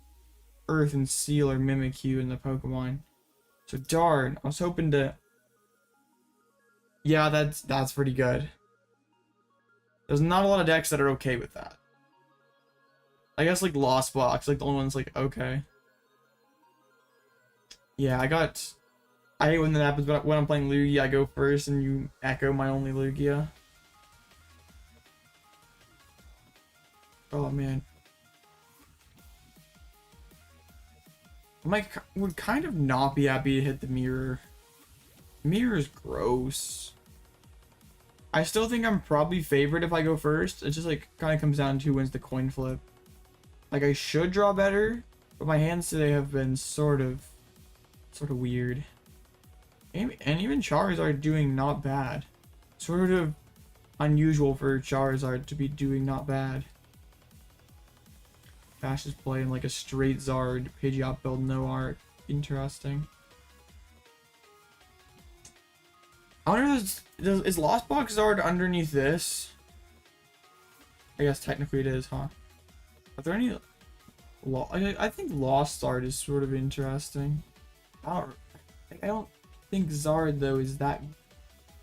Earth and Seal or Mimikyu in the Pokemon. So darn, I was hoping to. Yeah, that's pretty good. There's not a lot of decks that are okay with that. I guess like Lost Box, like the only one's like okay. Yeah, I hate when that happens, but when I'm playing Lugia, I go first and you echo my only Lugia. Oh man. Would kind of not be happy to hit the mirror. Mirror is gross. I still think I'm probably favored if I go first. It just like kind of comes down to who wins the coin flip. Like I should draw better, but my hands today have been sort of weird. And even Charizard doing not bad. Sort of unusual for Charizard to be doing not bad. Bash is playing like a straight Zard, Pidgeot build, no art. Interesting. I wonder is Lost Box Zard underneath this? I guess technically it is, huh? Are there any... I think Lost Zard is sort of interesting. I don't think Zard, though, is that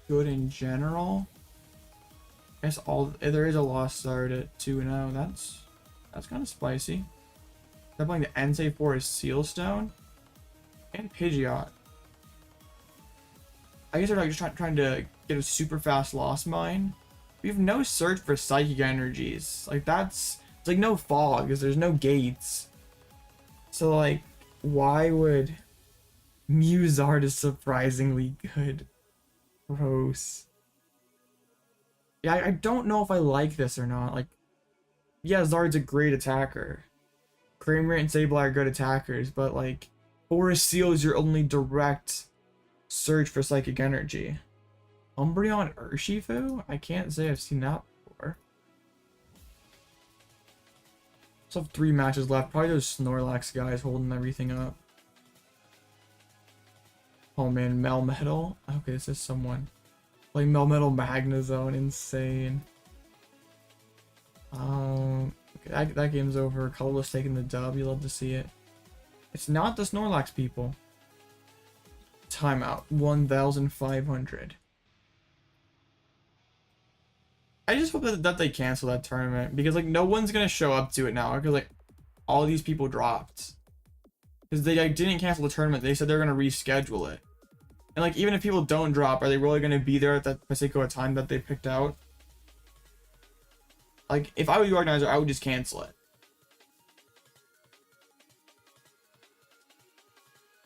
good in general. I guess there is a Lost Zard at 2-0. That's kind of spicy. They're playing the Entei for a Seal Stone and Pidgeot. I guess they're like just trying to get a super fast Lost Mine. We have no search for Psychic Energies. Like it's like no fog because there's no gates. So like, why would Zard is surprisingly good? Gross. Yeah, I don't know if I like this or not. Like, yeah, Zard's a great attacker. Kramer and Sableye are good attackers, but like, Forest Seal is your only direct search for Psychic Energy. Umbreon Urshifu? I can't say I've seen that before. Still have 3 matches left. Probably those Snorlax guys holding everything up. Oh man, Melmetal. Okay, this is someone. Like Melmetal Magnezone, insane. Okay, that game's over. Colorless taking the dub. You love to see it. It's not the Snorlax people. Timeout. 1,500. I just hope that they cancel that tournament because like no one's gonna show up to it now because like all these people dropped because they like, didn't cancel the tournament. They said they're gonna reschedule it, and like even if people don't drop, are they really gonna be there at that particular time that they picked out? Like if I were the organizer, I would just cancel it.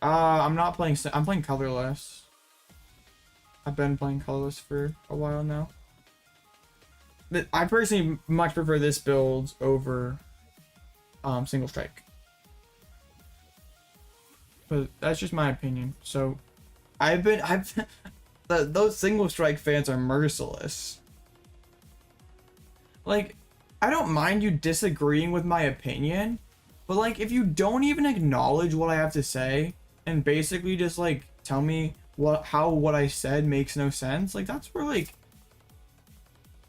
I'm not playing. I'm playing colorless. I've been playing colorless for a while now. But I personally much prefer this build over single strike. But that's just my opinion. So those single strike fans are merciless. Like, I don't mind you disagreeing with my opinion, but like if you don't even acknowledge what I have to say and basically just like tell me how what I said makes no sense, like that's where like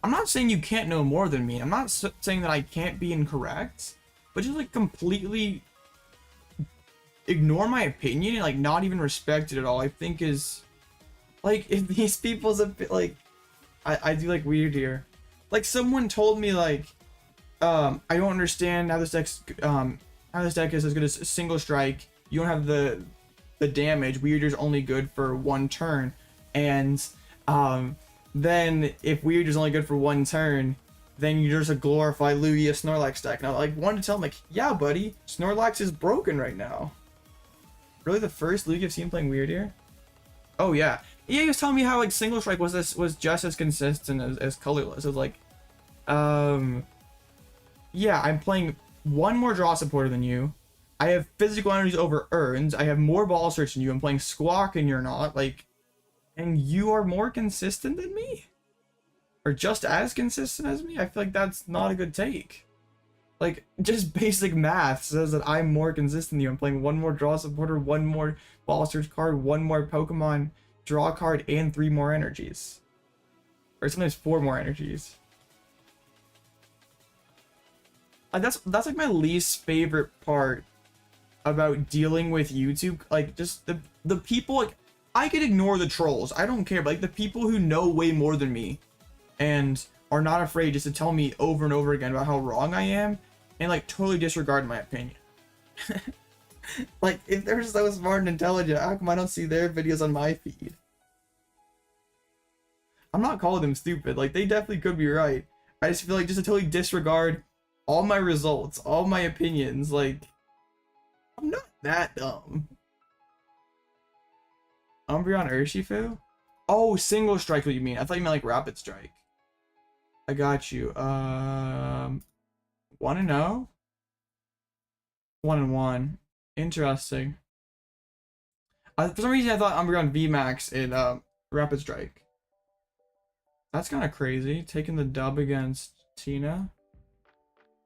I'm not saying you can't know more than me. I'm not saying that I can't be incorrect, but just like completely ignore my opinion and like not even respect it at all. I think is like if these people's like I do like Wyrdeer. Like someone told me like I don't understand how this deck is as good as single strike. You don't have the damage. Wyrdeer's only good for 1 turn, and then if Wyrdeer's only good for 1 turn, then you're just a glorified Lugia Snorlax deck. And I like wanted to tell him like, yeah, buddy, Snorlax is broken right now. Really, the first Lugia I've seen playing Wyrdeer? Oh yeah, he was telling me how like single strike was just as consistent as colorless. It was like, yeah, I'm playing 1 more draw supporter than you. I have physical energies over urns. I have more ball search than you. I'm playing Squawk and you're not. Like, and you are more consistent than me? Or just as consistent as me? I feel like that's not a good take. Like, just basic math says that I'm more consistent than you. I'm playing 1 more draw supporter, 1 more ball search card, 1 more Pokemon draw card, and 3 more energies. Or sometimes 4 more energies. Like, that's like my least favorite part about dealing with YouTube. Like, just the people, like, I could ignore the trolls. I don't care. But, like, the people who know way more than me and are not afraid just to tell me over and over again about how wrong I am and, like, totally disregard my opinion. Like, if they're so smart and intelligent, how come I don't see their videos on my feed? I'm not calling them stupid. Like, they definitely could be right. I just feel like just to totally disregard all my results, all my opinions, like, I'm not that dumb. Umbreon Urshifu? Oh, single strike, what you mean? I thought you meant like rapid strike. I got you. 1-0? 1-1. Interesting. For some reason, I thought Umbreon VMAX in rapid strike. That's kind of crazy. Taking the dub against Tina.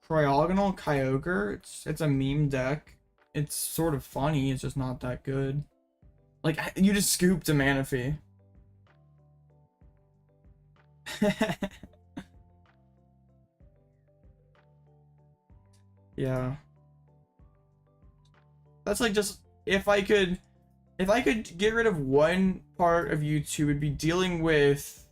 Cryogonal Kyogre. It's a meme deck. It's sort of funny. It's just not that good. Like, you just scooped a Manaphy. Yeah. That's like just if I could get rid of one part of YouTube, it'd be dealing with,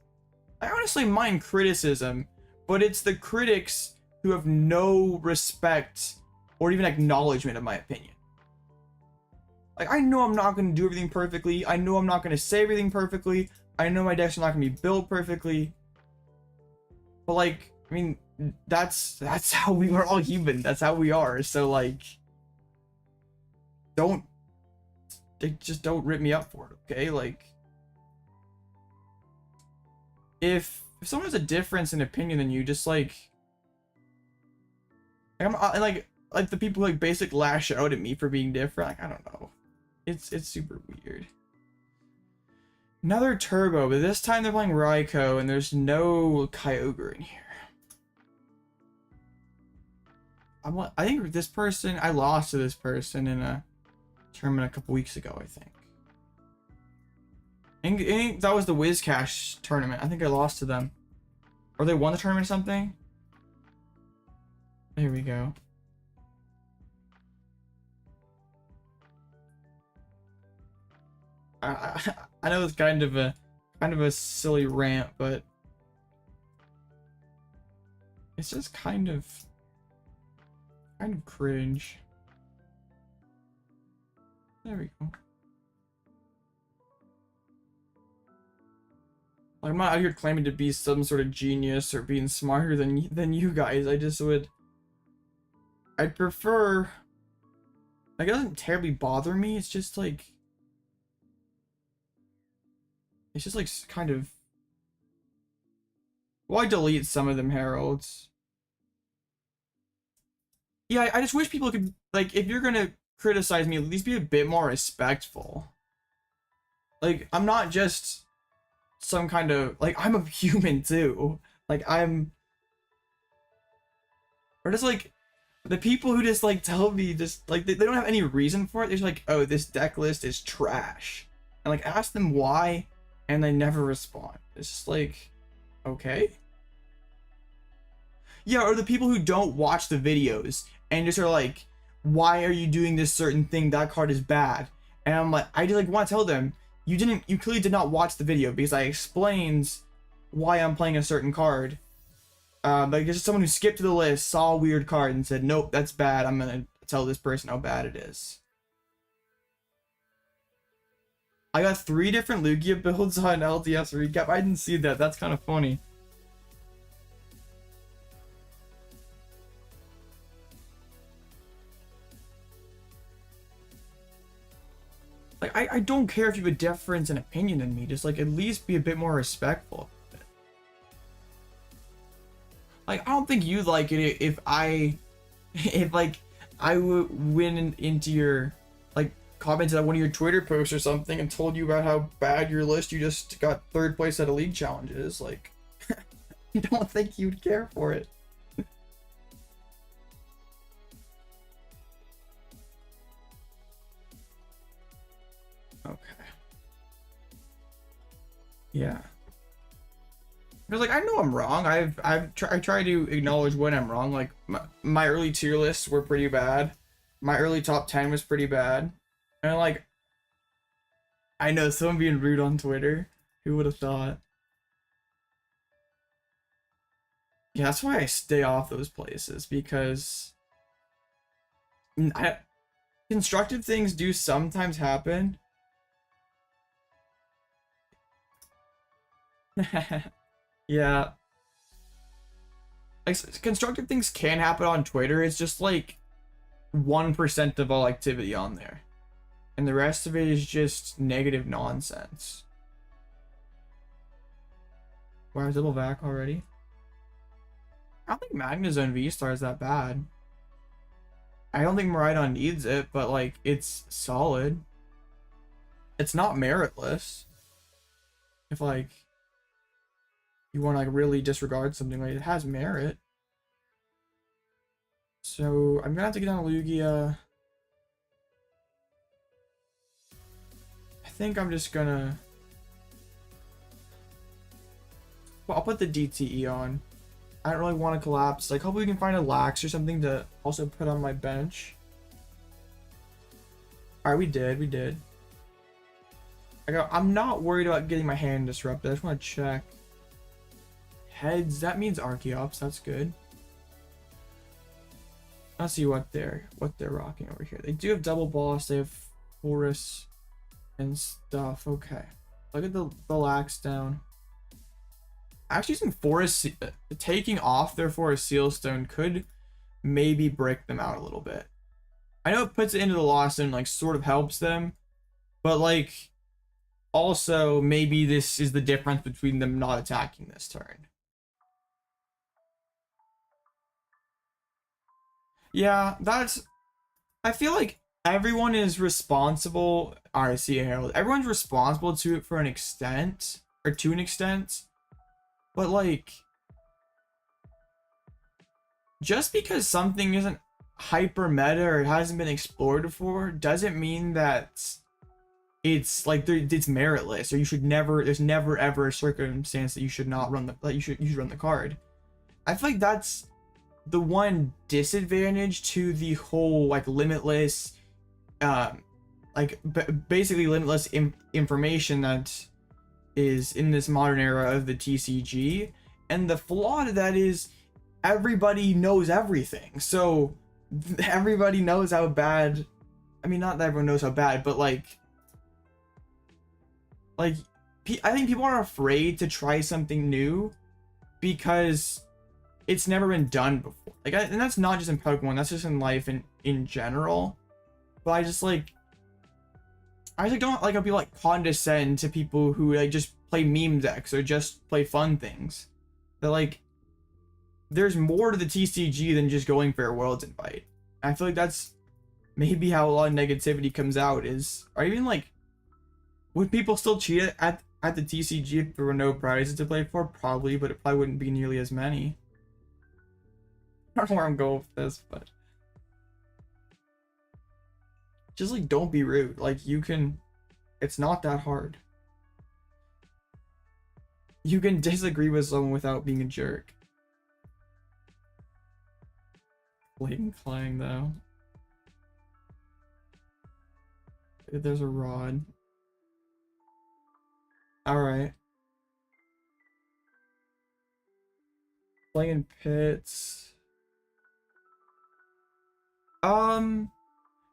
I honestly mind criticism, but it's the critics who have no respect or even acknowledgement of my opinion. Like, I know I'm not going to do everything perfectly. I know I'm not going to say everything perfectly. I know my decks are not going to be built perfectly. But like, I mean, that's how we're all human. That's how we are. So like, just don't rip me up for it, okay? Like, if someone has a difference in opinion than you, just like I'm like the people who like basic lash out at me for being different. Like, I don't know. It's super weird. Another turbo, but this time they're playing Raikou and there's no Kyogre in here. I think this person, I lost to this person in a tournament a couple weeks ago, I think. I think that was the WizCash tournament. I think I lost to them. Or they won the tournament or something. There we go. I know it's kind of a silly rant, but it's just kind of cringe. There we go. Like, I'm not out here claiming to be some sort of genius or being smarter than you guys. I'd prefer, like, it doesn't terribly bother me. It's just like kind of, well, I delete some of them heralds. Yeah, I just wish people could, like, if you're gonna criticize me, at least be a bit more respectful. Like, I'm not just some kind of, like, I'm a human too. Like, or just like the people who just like tell me just like they don't have any reason for it. They're just like, oh, this deck list is trash, and like ask them why, and they never respond. It's just like, okay. Yeah, or the people who don't watch the videos and just are like, why are you doing this certain thing? That card is bad. And I'm like, I just like want to tell them, you clearly did not watch the video because I explained why I'm playing a certain card. Like, it's just someone who skipped to the list, saw a weird card and said, nope, that's bad. I'm gonna tell this person how bad it is. I got 3 different Lugia builds on LDS recap. I didn't see that. That's kind of funny. Like, I don't care if you have a difference in opinion than me. Just, like, at least be a bit more respectful. Like, I don't think you'd like it if I went into your, like, commented on one of your Twitter posts or something and told you about how bad your list, you just got 3rd place at a league challenges. Like, I don't think you'd care for it. Okay. Yeah. Because, like, I know I'm wrong. I try to acknowledge when I'm wrong. Like, my early tier lists were pretty bad. My early top 10 was pretty bad. And, like, I know someone being rude on Twitter. Who would have thought? Yeah, that's why I stay off those places, because constructive things do sometimes happen. Yeah. Like, constructive things can happen on Twitter. It's just like 1% of all activity on there. And the rest of it is just negative nonsense. Wow, double vac already. I don't think Magnezone V-STAR is that bad. I don't think Miraidon needs it, but like it's solid. It's not meritless. If like you want to like really disregard something, like it has merit. So I'm gonna have to get on Lugia. I think I'm just gonna. Well, I'll put the DTE on. I don't really want to collapse. Like, hopefully we can find a lax or something to also put on my bench. All right, we did. I'm not worried about getting my hand disrupted. I just want to check. Heads, that means Archeops. That's good. Let's see what they're rocking over here. They do have double boss. They have Forest and stuff. Okay, look at the lax down. Actually, using Forest, taking off their Forest Seal Stone could maybe break them out a little bit. I know it puts it into the Lost Zone, like sort of helps them, but like also maybe this is the difference between them not attacking this turn. Yeah, that's. I feel like everyone is responsible. I see Harold. Everyone's responsible to it for an extent, or to an extent. But like, just because something isn't hyper meta or it hasn't been explored before doesn't mean that it's like it's meritless, or you should never. There's never ever a circumstance that you should not run the you should run the card. I feel like that's the one disadvantage to the whole like limitless, basically limitless information that is in this modern era of the TCG, and the flaw to that is everybody knows everything, so everybody knows how bad. I mean, not that everyone knows how bad, but like I think people are afraid to try something new because it's never been done before. Like, and that's not just in Pokemon, that's just in life in general. But I just don't like how people like condescend to people who like just play meme decks or just play fun things. That like there's more to the TCG than just going for a Worlds invite. I feel like that's maybe how a lot of negativity comes out is, or even like, would people still cheat at the TCG if there were no prizes to play for? Probably, but it probably wouldn't be nearly as many. I don't know where I'm going with this, but just like don't be rude. Like you can, it's not that hard. You can disagree with someone without being a jerk. Blatant Clang though. There's a rod. Alright. Playing pits.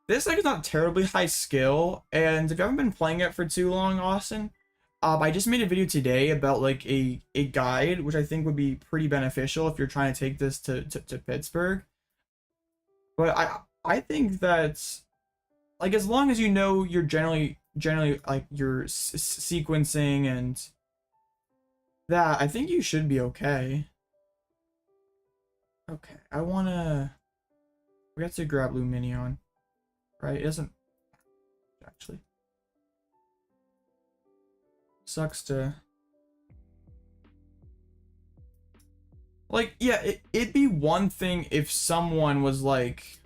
This deck is not terribly high skill, and if you haven't been playing it for too long, Austin, I just made a video today about like a guide, which I think would be pretty beneficial if you're trying to take this to Pittsburgh. But I think that like as long as you know you're generally like your sequencing and that, I think you should be okay. Okay, we have to grab Lumineon, right? It doesn't actually. Sucks to like, yeah, it'd be one thing if someone was like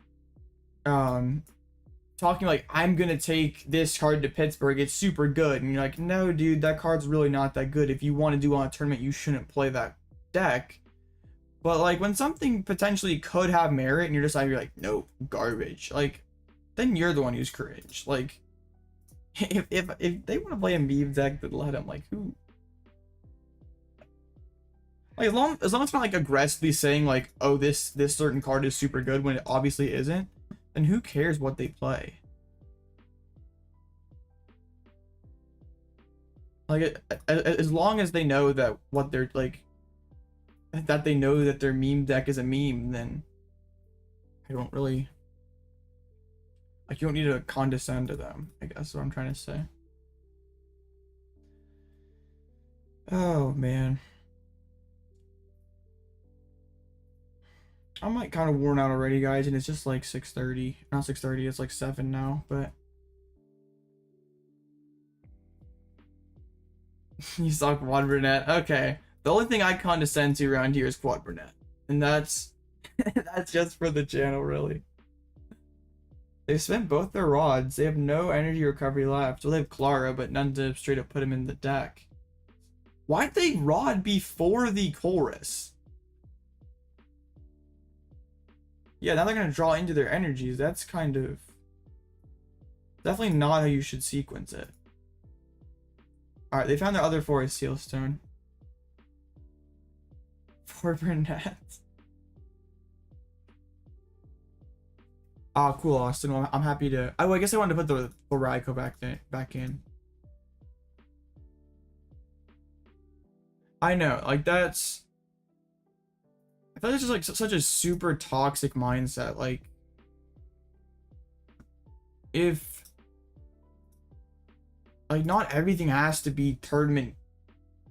talking like, I'm gonna take this card to Pittsburgh, it's super good, and you're like, no dude, that card's really not that good. If you want to do on a tournament, you shouldn't play that deck. But like when something potentially could have merit and you're just like, you're like, nope, garbage, like then you're the one who's cringe. Like if they want to play a meme deck, then let them. Like who, like as long as it's not like aggressively saying like, oh, this certain card is super good when it obviously isn't, then who cares what they play? Like as long as they know that what they're like, that they know that their meme deck is a meme, then I don't really, like, you don't need to condescend to them, I guess is what I'm trying to say. Oh man, I'm like kind of worn out already, guys, and it's just like 6:30. Not 6:30, it's like 7 now, but you suck, Quad Burnet. Okay. The only thing I condescend to around here is Quad Burnet. And that's that's just for the channel, really. They've spent both their rods. They have no energy recovery left. Well, they have Clara, but none to straight up put him in the deck. Why'd they rod before the chorus? Yeah, now they're gonna draw into their energies. That's kind of definitely not how you should sequence it. Alright, they found their other forest seal stone. For Burnet. Ah, cool, Austin. Well, I'm happy to. Oh, I guess I wanted to put the Raikou back in. I know, like that's. I thought it's just like such a super toxic mindset. Like, if like not everything has to be tournament.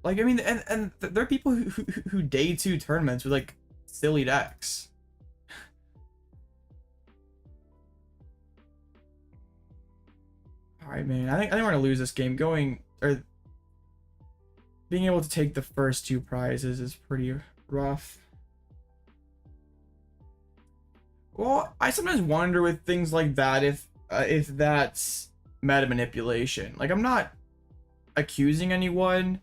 Like, I mean, and there are people who day 2 tournaments with like silly decks. All right, man. I think we're gonna lose this game. Being able to take the first 2 prizes is pretty rough. Well, I sometimes wonder with things like that if that's meta manipulation. Like, I'm not accusing anyone,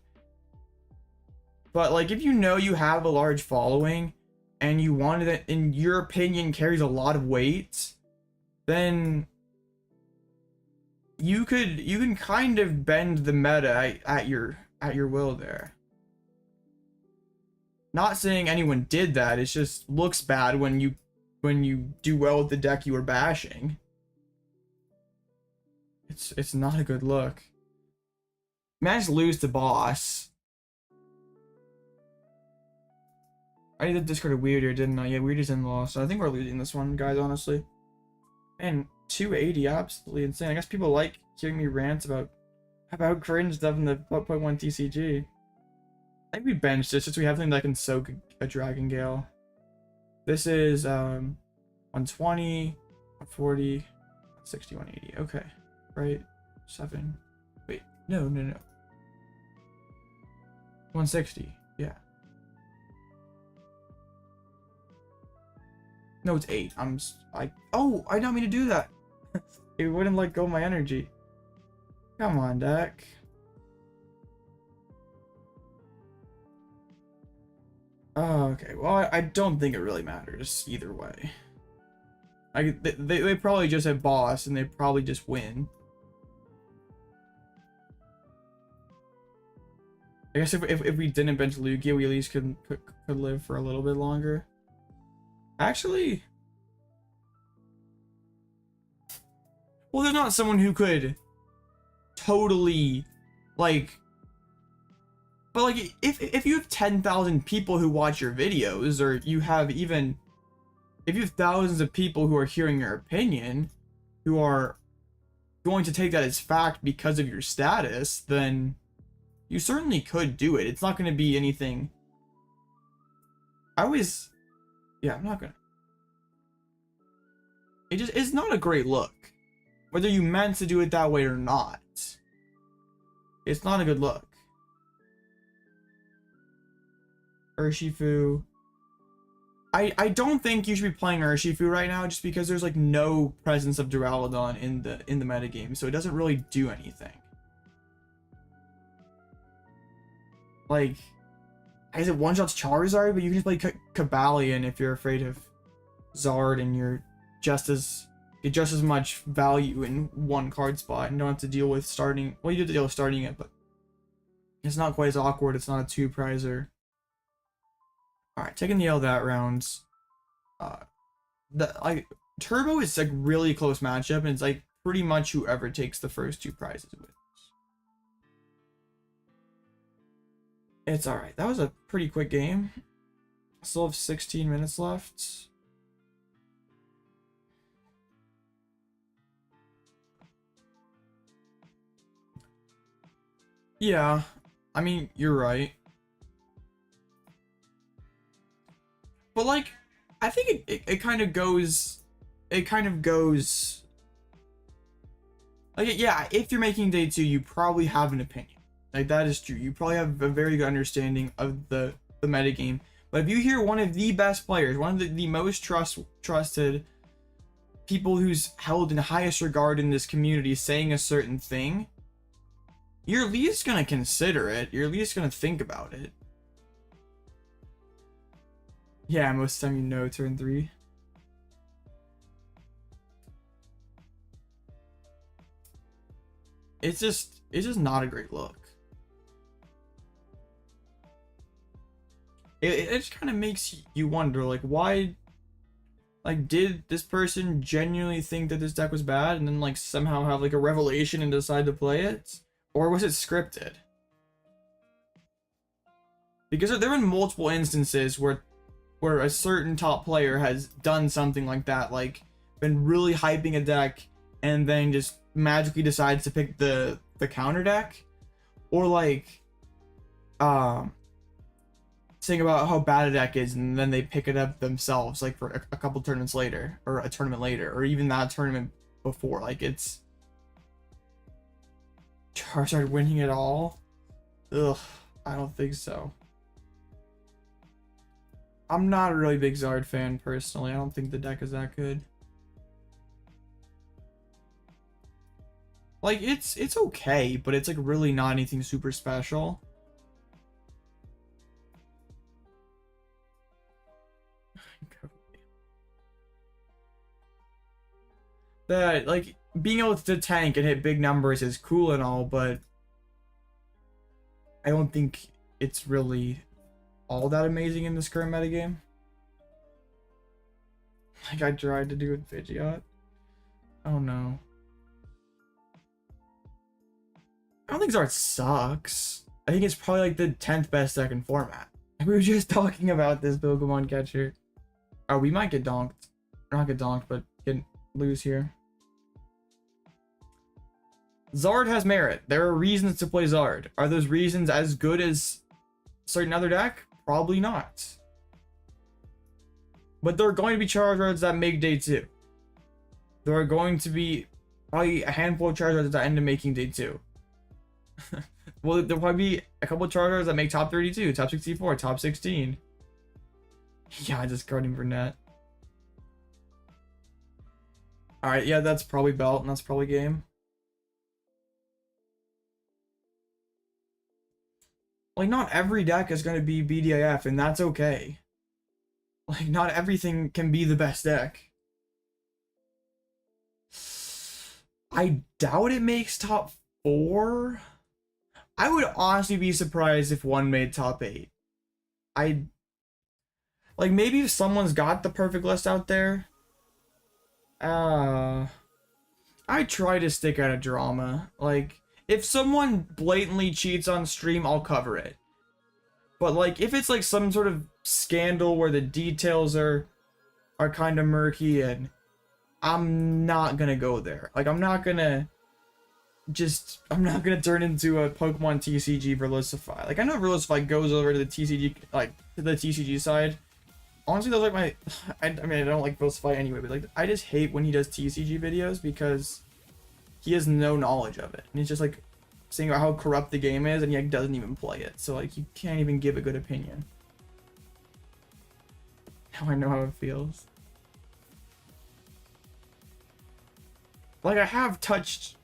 but like if you know you have a large following and you wanted it, in your opinion, carries a lot of weight, then you can kind of bend the meta at your will there. Not saying anyone did that. It just looks bad when you do well with the deck you were bashing. It's not a good look. Managed to lose to boss. I need to discard a Wyrdeer, didn't I? Yeah, Wyrdeer's in loss. So I think we're losing this one, guys, honestly. And 280, absolutely insane. I guess people like hearing me rant about cringe stuff in the 1.1 TCG. I think we benched this just so we have something that can soak a Dragon Gale. This is 120, 140, 160, 180. Okay, right? 7. Wait, no. 160. Yeah. No, it's 8. Oh, I don't mean to do that. It wouldn't let go of my energy. Come on, deck. Okay, well, I don't think it really matters either way. They probably just have boss and they probably just win. I guess if we didn't bench Lugia, we at least could live for a little bit longer. Actually, well, there's not someone who could totally like. But like, if you have 10,000 people who watch your videos, or you have if you have thousands of people who are hearing your opinion, who are going to take that as fact because of your status, then you certainly could do it. It's not going to be anything. Yeah, I'm not gonna. It's not a great look. Whether you meant to do it that way or not. It's not a good look. Urshifu. I don't think you should be playing Urshifu right now just because there's like no presence of Duraludon in the metagame, so it doesn't really do anything. Like, is it one-shots Charizard, but you can just play Cobalion if you're afraid of Zard and you're get just as much value in one card spot and don't have to deal with starting. Well, you do have to deal with starting it, but it's not quite as awkward. It's not a 2-prizer. Alright, taking the L that round. Turbo is like really close matchup, and it's like pretty much whoever takes the first 2 prizes wins. It's alright. That was a pretty quick game. Still have 16 minutes left. Yeah, I mean, you're right. But like, I think it kind of goes, like, yeah, if you're making day 2, you probably have an opinion. Like, that is true. You probably have a very good understanding of the metagame. But if you hear one of the best players, one of the most trusted people who's held in highest regard in this community saying a certain thing, you're at least gonna consider it. You're at least gonna think about it. Yeah, most of the time you know turn 3. It's just not a great look. It just kind of makes you wonder, like, why, like, did this person genuinely think that this deck was bad and then, like, somehow have, like, a revelation and decide to play it? Or was it scripted? Because there have been multiple instances where a certain top player has done something like that, like, been really hyping a deck and then just magically decides to pick the counter deck, or like saying about how bad a deck is and then they pick it up themselves, like, for a couple tournaments later, or a tournament later, or even that tournament before. Like, it's Charizard winning it all. Ugh, I don't think so. I'm not a really big Zard fan personally. I don't think the deck is that good. Like, it's okay, but it's, like, really not anything super special. That, like, being able to tank and hit big numbers is cool and all, but I don't think it's really all that amazing in this current metagame. Like, I tried to do it Pidgeot. Oh no. I don't think Zard sucks. I think it's probably, like, the 10th best deck in format. We were just talking about this Pokemon catcher. Oh, we might get donked. Not get donked, but lose here. Zard has merit. There are reasons to play Zard. Are those reasons as good as certain other deck? Probably not. But there are going to be Charizards that make day 2. There are going to be probably a handful of Charizards that end up making day 2. Well, there'll probably be a couple of Charizards that make top 32, top 64, top 16. Yeah, I just guarding Burnet. Alright, yeah, that's probably belt, and that's probably game. Like, not every deck is going to be BDIF, and that's okay. Like, not everything can be the best deck. I doubt it makes top 4. I would honestly be surprised if one made top 8. Like, maybe if someone's got the perfect list out there. I try to stick out of drama. Like, if someone blatantly cheats on stream, I'll cover it. But, like, if it's, like, some sort of scandal where the details are kind of murky, and I'm not gonna go there. Like, I'm not gonna turn into a Pokemon TCG Verlisify. Like, I know Verlisify goes over to the TCG, like, to the TCG side. Honestly, those are like I mean, I don't like Verlisify anyway, but, like, I just hate when he does TCG videos because he has no knowledge of it. And he's just, like, saying about how corrupt the game is, and he, like, doesn't even play it. So, like, you can't even give a good opinion. Now I know how it feels. Like, I have touched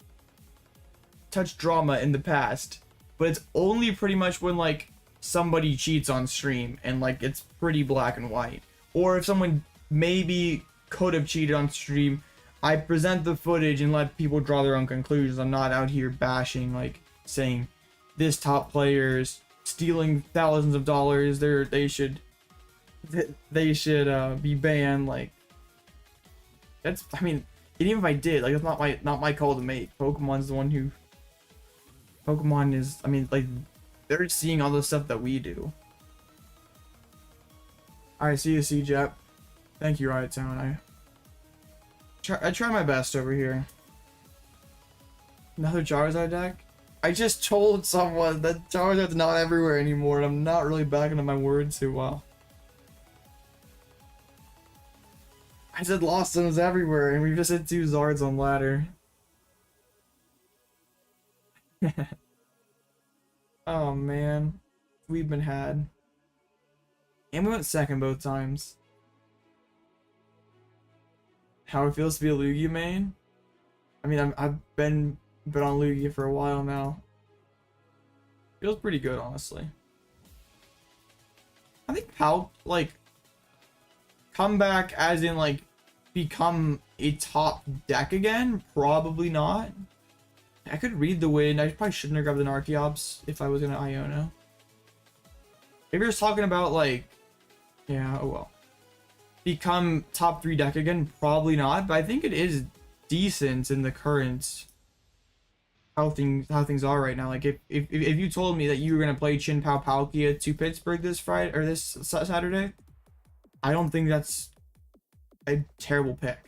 drama in the past, but it's only pretty much when, like, somebody cheats on stream and, like, it's pretty black and white, or if someone maybe could have cheated on stream, I present the footage and let people draw their own conclusions. I'm not out here bashing, like, saying this top player's stealing thousands of dollars, they should be banned. Like, that's, I mean, even if I did, like, that's not my call to make. Pokemon's the one who, Pokemon is, I mean, like, they're seeing all the stuff that we do. Alright, see you, CJEP. Thank you, Riot Town. I try my best over here. Another Charizard deck? I just told someone that Charizard's not everywhere anymore, and I'm not really backing up my word too well. I said Lost Zones everywhere, and we just hit 2 Zards on ladder. Oh man, we've been had. And we went second both times. How it feels to be a Lugia main? I mean, I've been on Lugia for a while now. Feels pretty good, honestly. I think PAL, like, come back as in, like, become a top deck again? Probably not. I could read the win. I probably shouldn't have grabbed an Archeops if I was gonna Iono. If you're just talking about, like, yeah, oh well. Become top 3 deck again? Probably not, but I think it is decent in the current how things are right now. Like if you told me that you were gonna play Chin-Pao Palkia to Pittsburgh this Friday or this Saturday, I don't think that's a terrible pick.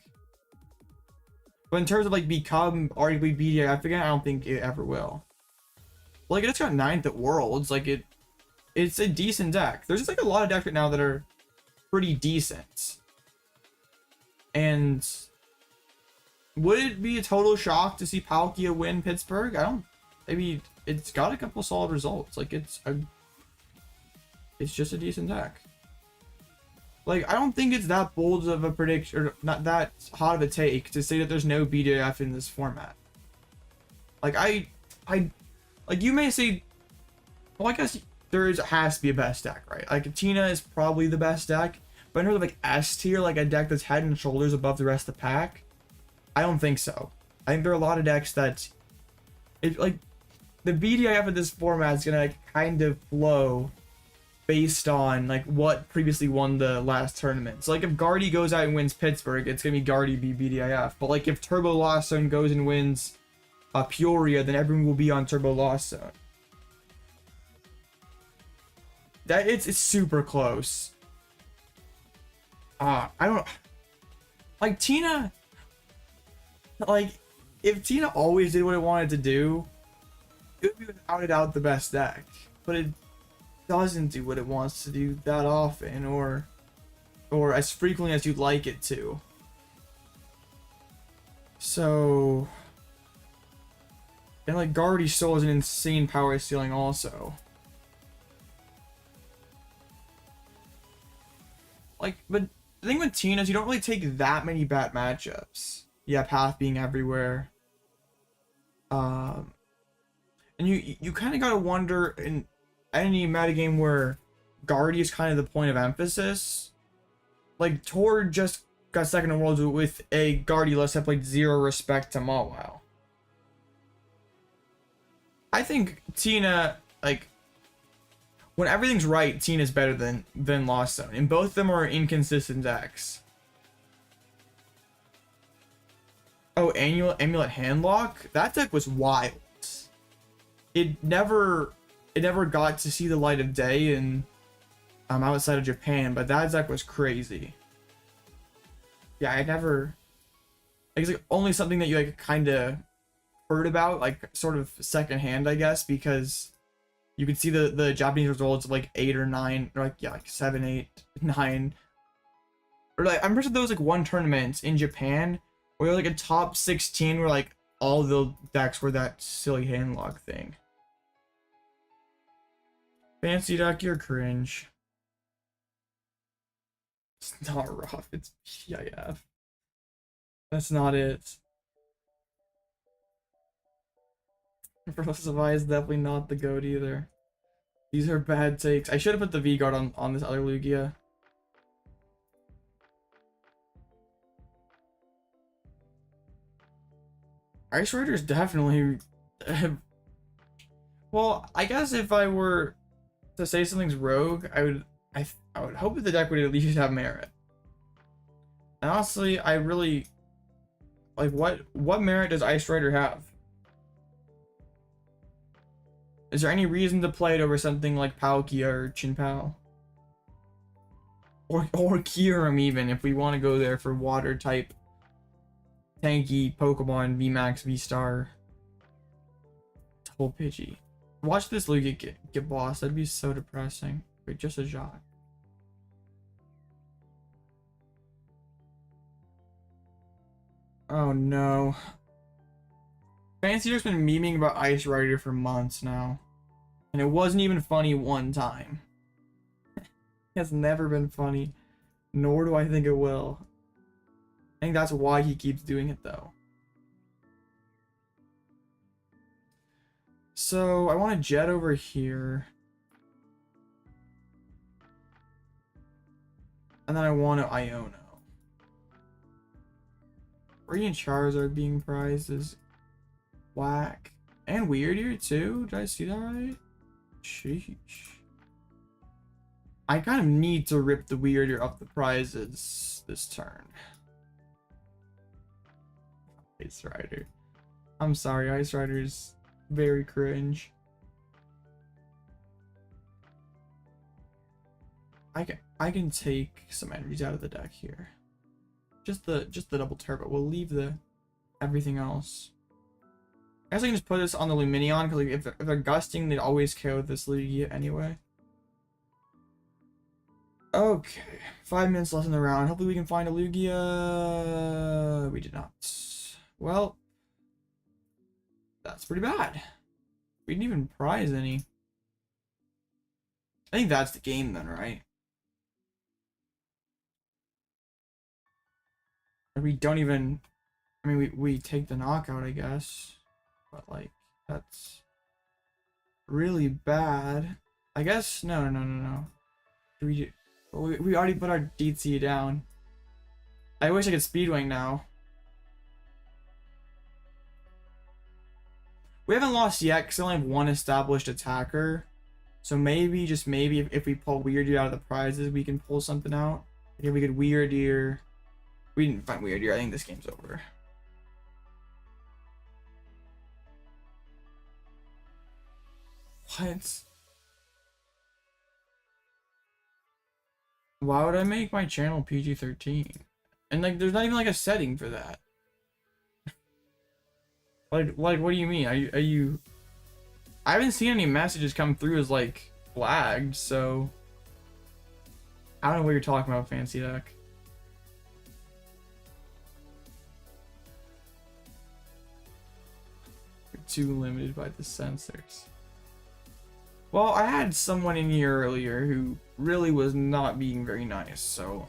But in terms of like become arguably BDIF again, I don't think it ever will. Like it just got 9th at Worlds. Like it's a decent deck. There's just like a lot of decks right now that are pretty decent. And would it be a total shock to see Palkia win Pittsburgh? I mean, it's got a couple solid results. Like it's just a decent deck. Like I don't think it's that bold of a prediction, or not that hot of a take to say that there's no BDF in this format. Like like you may say, well, I guess has to be a best deck, right? Like Tina is probably the best deck, but in terms of like S tier, like a deck that's head and shoulders above the rest of the pack, I don't think so. I think there are a lot of decks that, like, the BDIF of this format is gonna like, kind of flow based on like what previously won the last tournament. So like if Guardy goes out and wins Pittsburgh, it's gonna be Guardy v BDIF. But like if Turbo Lost Zone goes and wins Peoria, then everyone will be on Turbo Lost Zone. That it's super close. I don't like Tina. Like if Tina always did what it wanted to do, it would be without a doubt the best deck. But it doesn't do what it wants to do that often, or as frequently as you'd like it to. So, and like Guardy still has an insane power ceiling also. Like, but the thing with Tina is you don't really take that many bad matchups. Yeah, Path being everywhere. And you kind of gotta wonder in any metagame where Guardy is kind of the point of emphasis. Like Tor just got second in Worlds with a Guardy list that played 0 respect to Mawile. I think Tina, like, when everything's right, Tina's better than Lost Zone, and both of them are inconsistent decks. Oh, Amulet Handlock? That deck was wild. It never got to see the light of day in outside of Japan, but that deck was crazy. Yeah, I never. It's like only something that you like kind of heard about, like sort of secondhand, I guess, because you could see the Japanese results of like 8 or 9, or like yeah, like 7, 8, 9, or like I'm pretty sure there was like one tournament in Japan where like a top 16 where like all the decks were that silly handlock thing. Fancy deck, you're cringe. It's not rough, it's PIF. That's not it. Rosavai is definitely not the GOAT either. These are bad takes. I should have put the V-Guard on this other Lugia. Ice Rider is definitely... well, I guess if I were to say something's rogue, I would hope that the deck would at least have merit. And honestly, I really... like, what merit does Ice Rider have? Is there any reason to play it over something like Palkia or Chin-Pao? Or Kyurem even, if we want to go there for water type tanky Pokemon VMAX V-Star. Double Pidgey. Watch this Lugia get bossed. That'd be so depressing. Wait, just a shot. Oh no. Fancy Jack's been memeing about Ice Rider for months now. And it wasn't even funny one time. It has never been funny. Nor do I think it will. I think that's why he keeps doing it though. So I want to jet over here. And then I want to Iono. Radiant Charizard being prized is whack. And Wyrdeer too? Did I see that right? Sheesh. I kind of need to rip the Wyrdeer up the prizes this turn. Ice Rider. I'm sorry, Ice Rider's very cringe. I can take some energies out of the deck here. Just the double turbo. We'll leave the everything else. I guess I can just put this on the Lumineon because like, if they're gusting, they'd always KO this Lugia anyway. Okay, 5 minutes left in the round. Hopefully we can find a Lugia. We did not. Well, that's pretty bad. We didn't even prize any. I think that's the game then, right? We don't even, I mean, we take the knockout, I guess, but like that's really bad. I guess no. We already put our DT down. I wish I could speedwing now. We haven't lost yet because I only have one established attacker, so maybe, just maybe, if we pull Wyrdeer out of the prizes, we can pull something out. If we could Wyrdeer. We didn't find Wyrdeer. I think this game's over. What? Why would I make my channel PG-13? And like, there's not even like a setting for that. like, what do you mean? Are you? I haven't seen any messages come through as like flagged, so I don't know what you're talking about, Fancy Deck. Too limited by the sensors. Well, I had someone in here earlier who really was not being very nice, so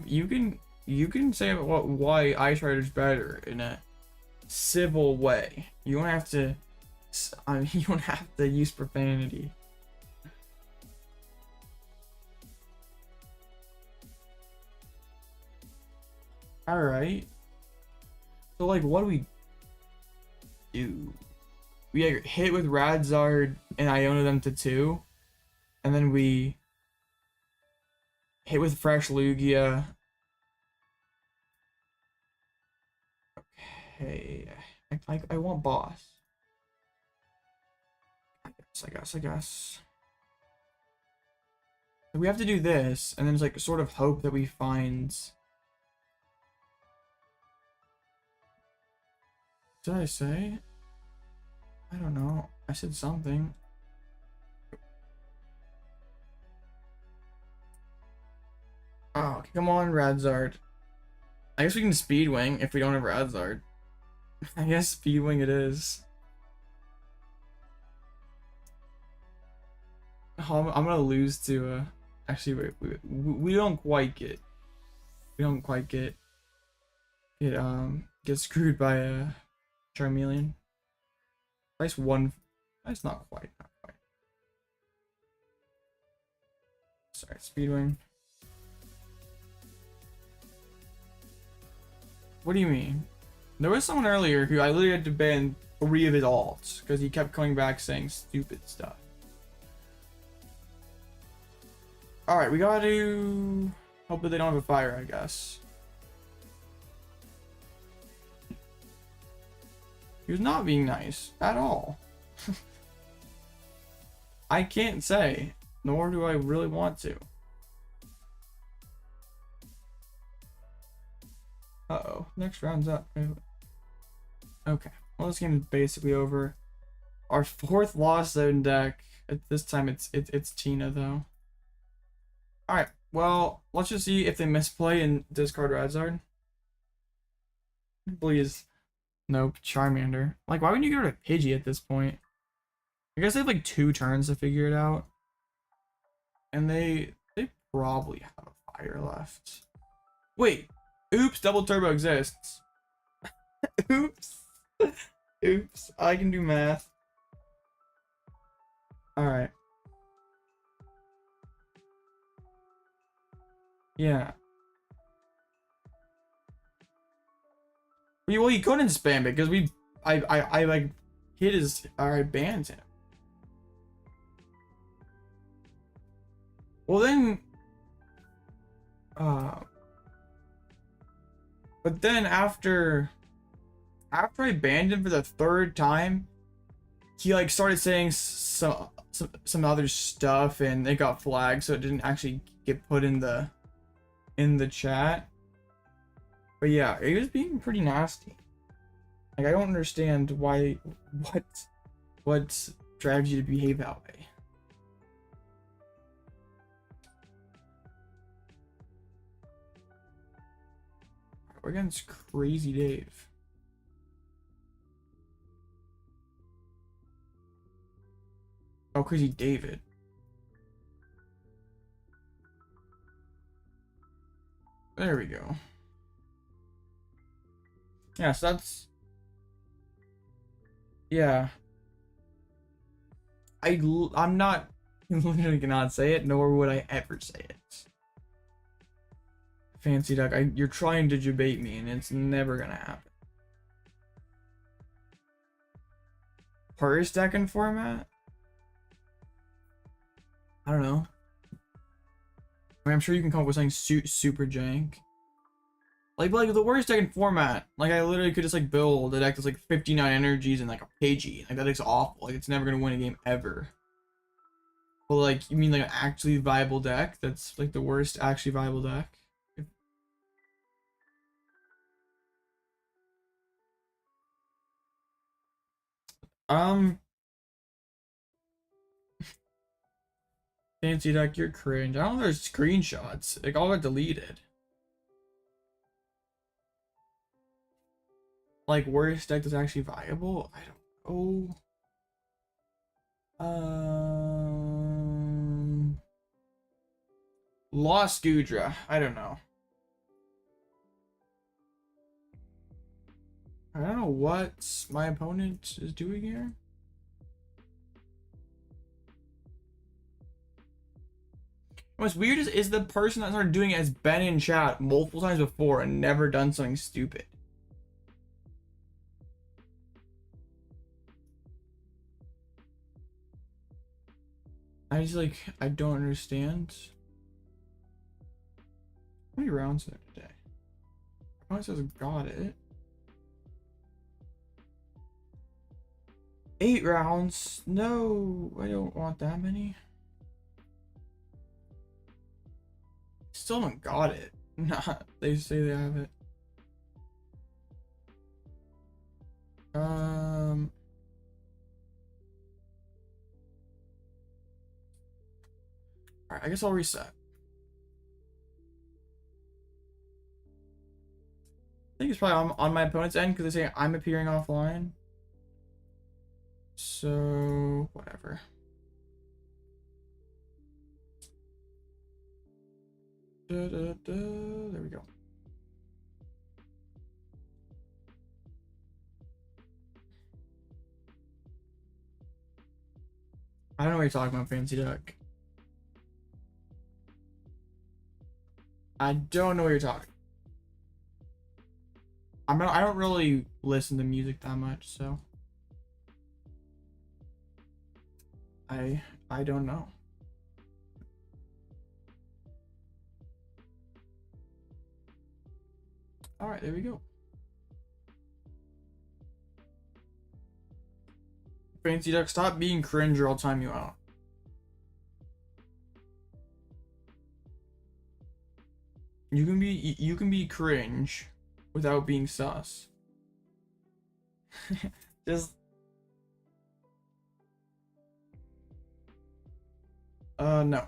you can say why Ice Rider's better in a civil way. You don't have to, I mean, you don't have to use profanity. Alright. So, like, what do we do? We like, hit with Radzard and Iono them to 2. And then we hit with Fresh Lugia. Okay. I want boss. I guess. We have to do this, and then it's like sort of hope that we find. Did I say? I don't know. I said something. Oh, okay, come on, Radzard. I guess we can Speedwing if we don't have Radzard. I guess Speedwing it is. Oh, I'm gonna lose to actually wait, we don't quite get get screwed by a Charmeleon. Price 1. That's not quite. Sorry, Speedwing. What do you mean? There was someone earlier who I literally had to ban 3 of his alts because he kept coming back saying stupid stuff. Alright, we gotta hope that they don't have a fire, I guess. He was not being nice at all. I can't say, nor do I really want to. Uh-oh, next round's up. Okay, well, this game is basically over. Our 4th Lost Zone deck. At this time, it's Tina though. All right, Well, let's just see if they misplay and discard Radzard. Please. Nope, Charmander. Like, why wouldn't you get rid of Pidgey at this point? I guess they have like 2 turns to figure it out. And they probably have a fire left. Wait. Oops, double turbo exists. Oops. Oops. I can do math. Alright. Yeah. Well, he couldn't spam it because I like hit his, I banned him. Well then, but then after I banned him for the 3rd time, he like started saying some other stuff and it got flagged, so it didn't actually get put in the chat. But yeah, it was being pretty nasty. Like, I don't understand what drives you to behave that way. We're against Crazy Dave. Oh, Crazy David. There we go. Yeah, so that's... Yeah. I'm not... literally cannot say it, nor would I ever say it. Fancy Duck, you're trying to debate me, and it's never gonna happen. First deck and format? I don't know. I mean, I'm sure you can come up with something super jank. Like the worst deck in format. Like, I literally could just like build a deck that's like 59 energies and like a Pidgey. Like, that deck's awful. Like, it's never gonna win a game ever. But like, you mean like an actually viable deck? That's like the worst actually viable deck? Fancy Duck, you're cringe. I don't know, there's screenshots. Like, all got deleted. Like, worst deck that's actually viable? I don't know. Lost Gudra. I don't know. I don't know what my opponent is doing here. What's weird is the person that started doing it has been in chat multiple times before and never done something stupid. I just like, I don't understand. How many rounds are there today? My opponent says got it. 8 rounds. No, I don't want that many. Still haven't got it. Nah, they say they have it. Alright, I guess I'll reset. I think it's probably on my opponent's end because they say I'm appearing offline. So, whatever. There we go. I don't know what you're talking about, Fancy Duck. I don't know what you're talking. I don't really listen to music that much, so I don't know. All right, there we go. Fancy Duck, stop being cringe or I'll time you out. You can be cringe without being sus. Just no.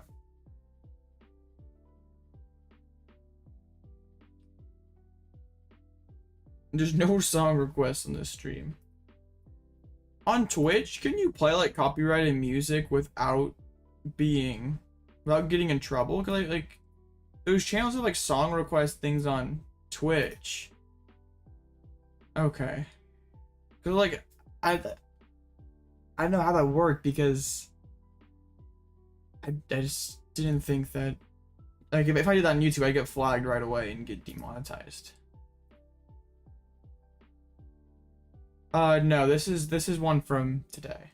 There's no song requests on this stream. On Twitch, can you play like copyrighted music without getting in trouble? Cause like those channels have like song request things on Twitch. Okay. Cause like I don't know how that worked because I just didn't think that like if I did that on YouTube I'd get flagged right away and get demonetized. No, this is one from today.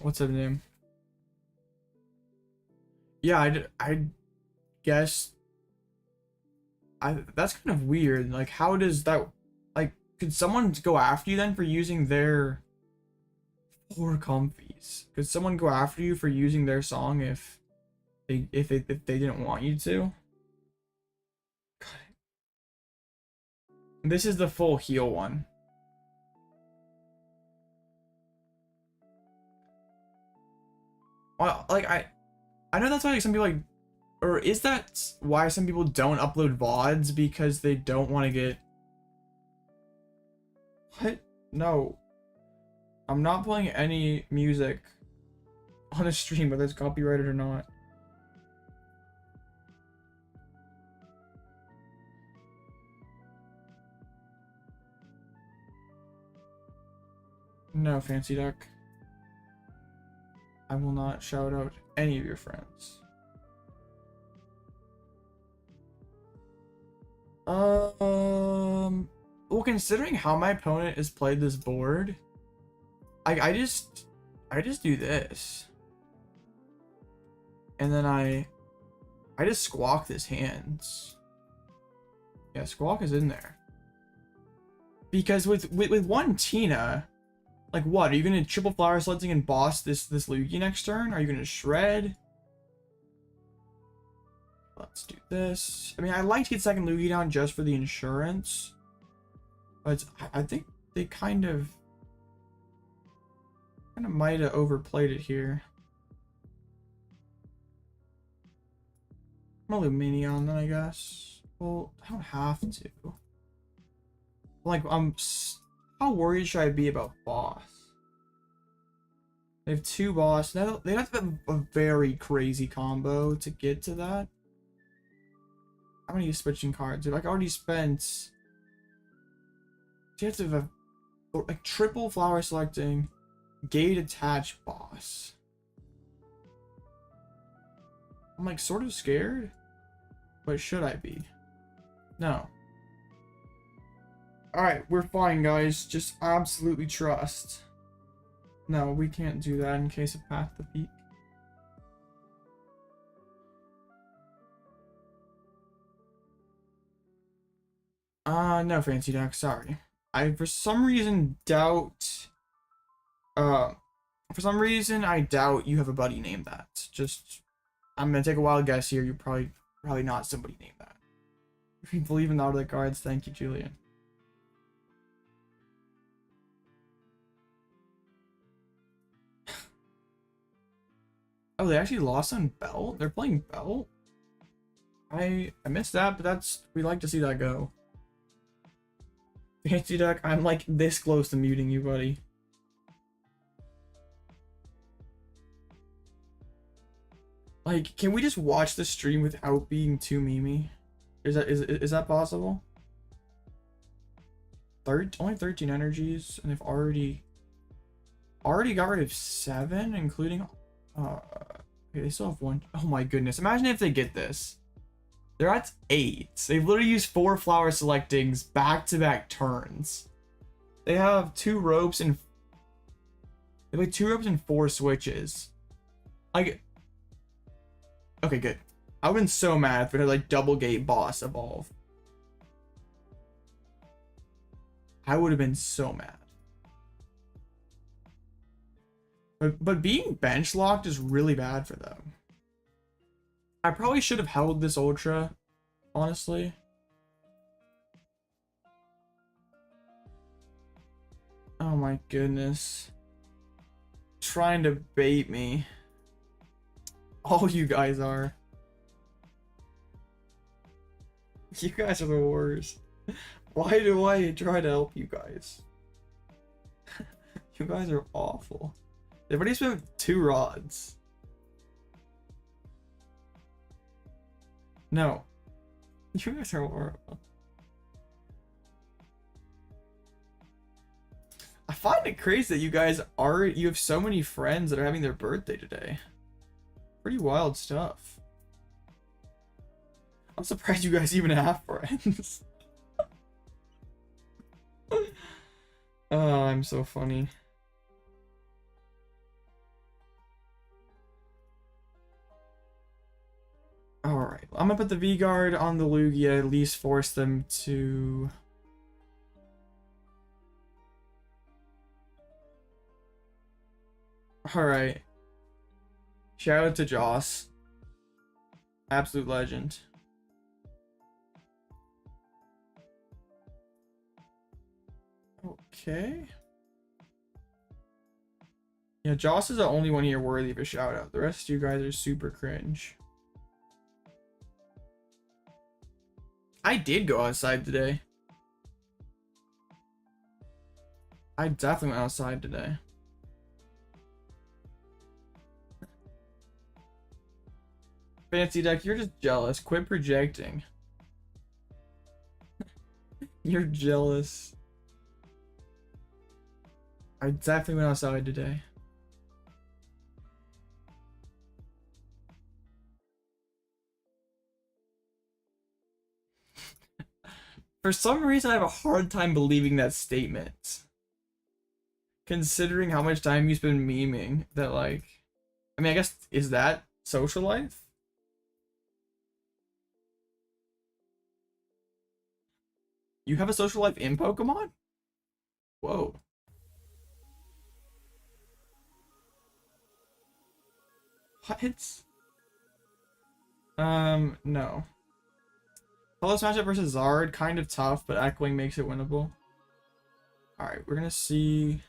What's the name? Yeah, I guess that's kind of weird. Like, how does that, like, could someone go after you then for using their four comfies? Could someone go after you for using their song if they didn't want you to? God. This is the full heal one. Well, like I know that's why like, some people like, or is that why some people don't upload VODs because they don't want to get what? No, I'm not playing any music on a stream whether it's copyrighted or not. No, Fancy Duck. I will not shout out any of your friends. Well, considering how my opponent has played this board, I just do this, and then I just squawk his hands. Yeah, squawk is in there because with one Tina. Like what? Are you gonna triple flower selecting and boss this Lugia next turn? Are you gonna shred? Let's do this. I mean, I like to get second Lugia down just for the insurance, but I think they kind of might have overplayed it here. I'm a Lumineon then, I guess. Well, I don't have to. Like, how worried should I be about boss? They have two boss. Now they have to have a very crazy combo to get to that. I'm gonna use switching cards. If I already spent, you have to have like triple flower selecting, gate attach boss. I'm like sort of scared, but should I be? No. Alright, we're fine, guys. Just absolutely trust. No, we can't do that in case of Path to Peak. No, Fancy Duck, sorry. I, for some reason, doubt... for some reason, I doubt you have a buddy named that. Just... I'm gonna take a wild guess here. You're probably not somebody named that. If you believe in the auto cards, thank you, Julian. Oh, they actually lost on Belt? They're playing Belt? I missed that, but that's... We like to see that go. Fancy Duck, I'm like this close to muting you, buddy. Like, can we just watch the stream without being too memey? Is that possible? Only 13 energies, and they've already got rid of 7, including... okay, they still have 1. Oh my goodness. Imagine if they get this. They're at 8. They've literally used 4 flower selectings back-to-back turns. They have 2 ropes and... They play 2 ropes and 4 switches. Like... Okay, good. I would've been so mad if it had like double gate boss evolve. I would have been so mad. But being bench locked is really bad for them. I probably should have held this Ultra, honestly. Oh my goodness. Trying to bait me. All you guys are. You guys are the worst. Why do I try to help you guys? You guys are awful. They've already spent 2 rods. No. You guys are horrible. I find it crazy that you guys you have so many friends that are having their birthday today. Pretty wild stuff. I'm surprised you guys even have friends. Oh, I'm so funny. Alright, I'm gonna put the V-Guard on the Lugia, at least force them to... Alright. Shout out to Joss. Absolute legend. Okay. Yeah, Joss is the only one here worthy of a shout out. The rest of you guys are super cringe. I did go outside today. I definitely went outside today. Fancy Deck, you're just jealous. Quit projecting. You're jealous. I definitely went outside today. For some reason, I have a hard time believing that statement. Considering how much time you spend memeing, that like... I mean, I guess, is that social life? You have a social life in Pokemon? Whoa. What? No. Hello Smash Up versus Zard, kind of tough, but Echoing makes it winnable. Alright, we're gonna see...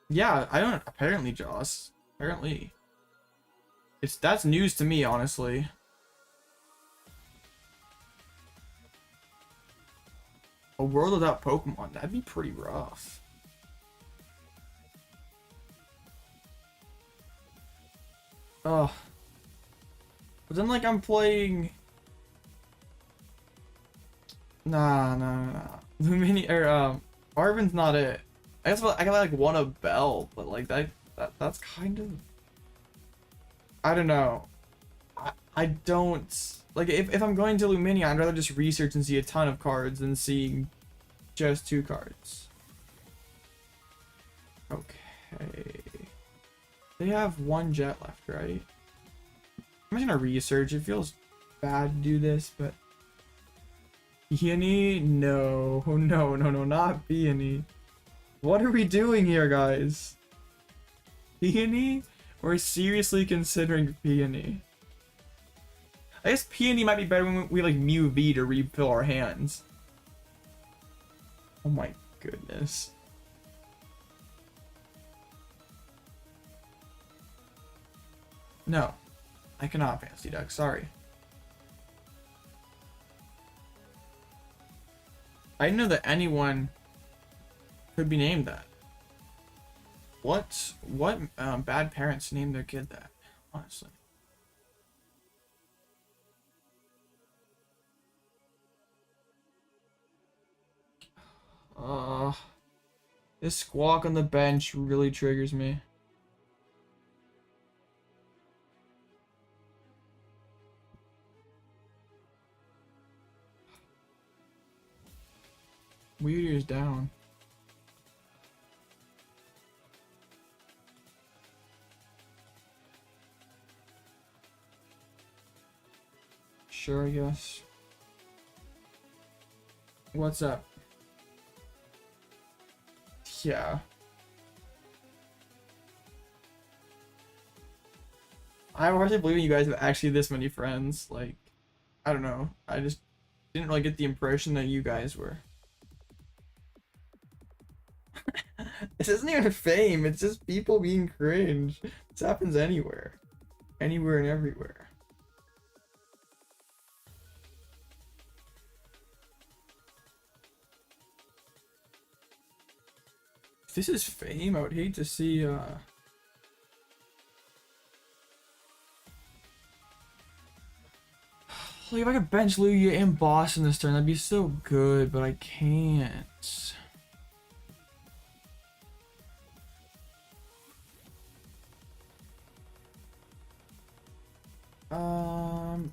Yeah, I don't... Apparently, Joss. Apparently. That's news to me, honestly. A world without Pokemon, that'd be pretty rough. Oh. But then, like, I'm playing... Nah. Lumineon, or, Arven's not it. I guess I got, like, want a Bell, but, like, that's kind of... I don't know. I don't... Like, if I'm going to Lumineon, I'd rather just research and see a ton of cards than seeing just 2 cards. Okay. They have 1 jet left, right? I'm just gonna research. It feels bad to do this, but... Peony? No, not Peony. What are we doing here, guys? Peony? We're seriously considering Peony. I guess Peony might be better when we like Mew V to refill our hands. Oh my goodness. No, I cannot Fantasy Deck, sorry. I didn't know that anyone could be named that. What bad parents named their kid that, honestly. This Squawk on the bench really triggers me. Wyrdeer's down. Sure, I guess. What's up? Yeah. I'm hardly believing you guys have actually this many friends. Like, I don't know. I just didn't really get the impression that you guys were. This isn't even fame, it's just people being cringe. This happens anywhere. Anywhere and everywhere. this is fame, I would hate to see like if I could bench Lugia and boss in this turn, that'd be so good, but I can't.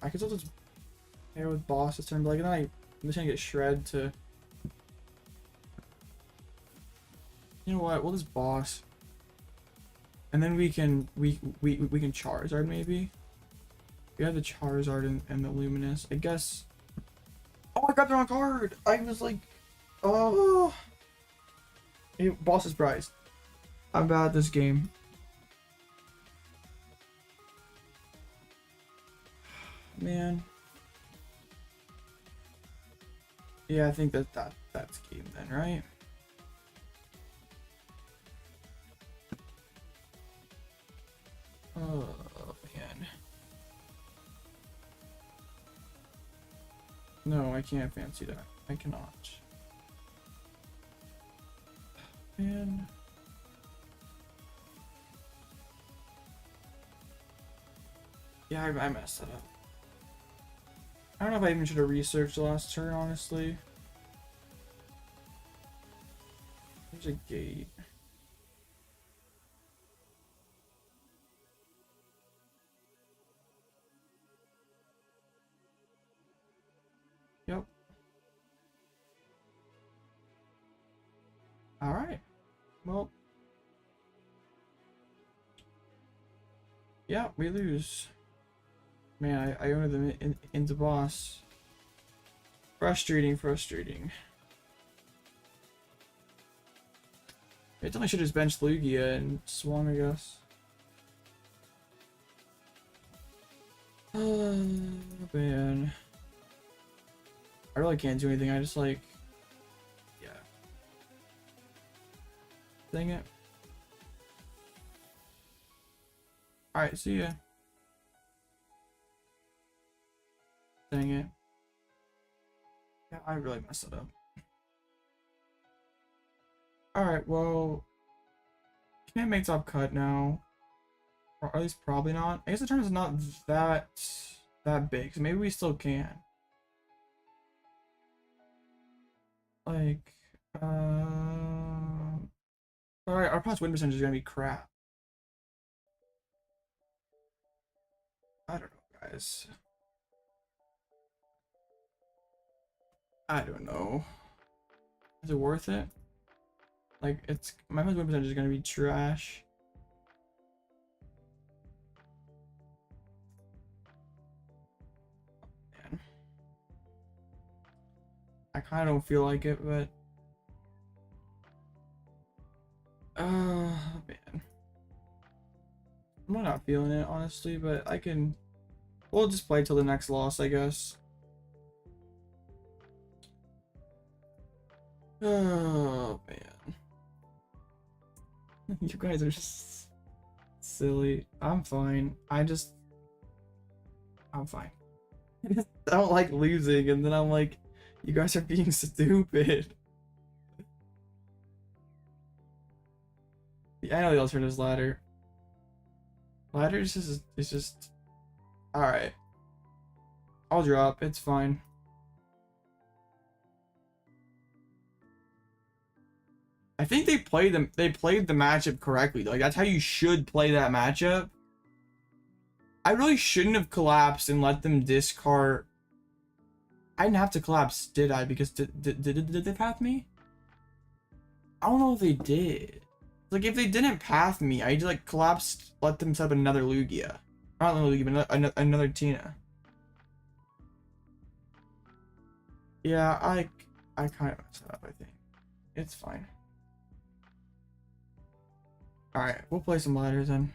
I could still just pair with boss this turn, but like then I'm just gonna get shred to. You know what? We'll just boss, and then we can Charizard maybe. We have the Charizard and the Luminous. I guess. Oh, I got the wrong card. I was like, oh. Hey, boss is prize. I'm bad at this game. Man. Yeah, I think that's game then, right? Oh man. No, I can't fancy that. I cannot. Man. Yeah, I messed that up. I don't know if I even should have researched the last turn, honestly. There's a gate. Yep. Alright. Well. Yeah, we lose. Man, I owned them into boss. Frustrating. I definitely should have just benched Lugia and swung, I guess. Oh, man. I really can't do anything. I just like, yeah. Dang it. Alright, see ya. Dang it. Yeah, I really messed it up. Alright, well, can't make top cut now. Or at least probably not. I guess the turn is not that big, so maybe we still can. Like, alright, our opponent's win percentage is gonna be crap. I don't know, guys. I don't know. Is it worth it? Like, it's my win percentage is gonna be trash. Man. I kind of don't feel like it, but man. I'm not feeling it, honestly, but I can. We'll just play till the next loss, I guess. Oh man. You guys are just silly. I'm fine. I'm fine. I don't like losing, and then I'm like, you guys are being stupid. Yeah, I know the alternate is ladder. Ladder is just alright. I'll drop, it's fine. I think they played the matchup correctly. Like, that's how you should play that matchup. I really shouldn't have collapsed and let them discard. I didn't have to collapse, did I? Because did they path me? I don't know if they did. Like, if they didn't path me, I just like collapsed, let them set up another Lugia. Not another Lugia, but another Tina. Yeah, I kind of messed up, I think. It's fine. Alright, we'll play some ladders then.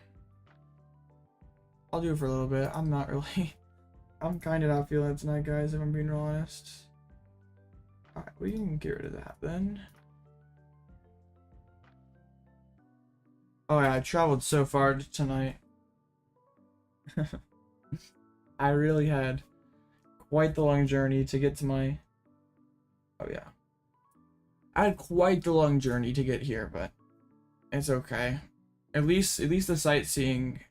I'll do it for a little bit. I'm not really. I'm kind of not feeling it tonight, guys, if I'm being real honest. Alright, we can get rid of that then. Oh yeah, I traveled so far tonight. I really had quite the long journey to get to my... Oh yeah. I had quite the long journey to get here, but It's okay. At least the sightseeing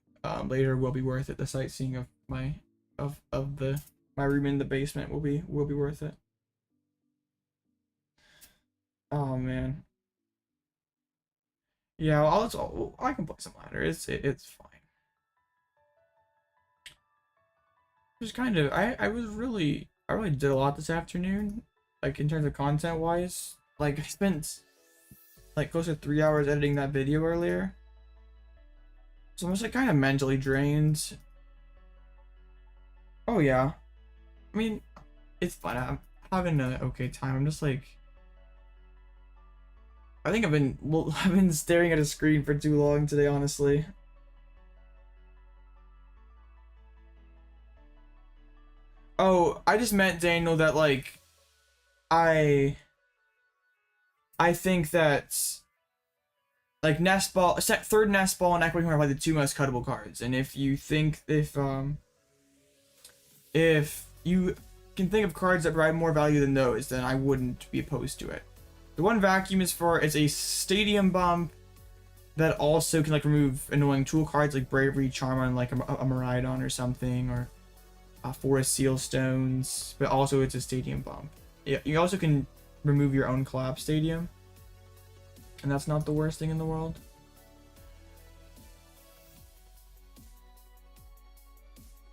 later will be worth it. The sightseeing of my my room in the basement will be worth it. Oh man. Yeah, I can play some ladder. It's fine. Just kind of I really did a lot this afternoon, like in terms of content wise. Like I spent like close to 3 hours editing that video earlier. So I'm just like kind of mentally drained. Oh yeah. I mean, it's fun. I'm having an okay time. I'm just like I think I've been staring at a screen for too long today, honestly. Oh, I just meant, Daniel, that like I think that like Nest Ball, third Nest Ball and Echoing Horn are like the two most cuttable cards, and if you think if you can think of cards that provide more value than those, then I wouldn't be opposed to it. The one Vacuum is for is a stadium bump that also can like remove annoying tool cards like Bravery, Charm, like a Miraidon or something, or Forest Seal Stones, but also it's a stadium bump. Yeah, you also can remove your own Collapsed Stadium, and that's not the worst thing in the world.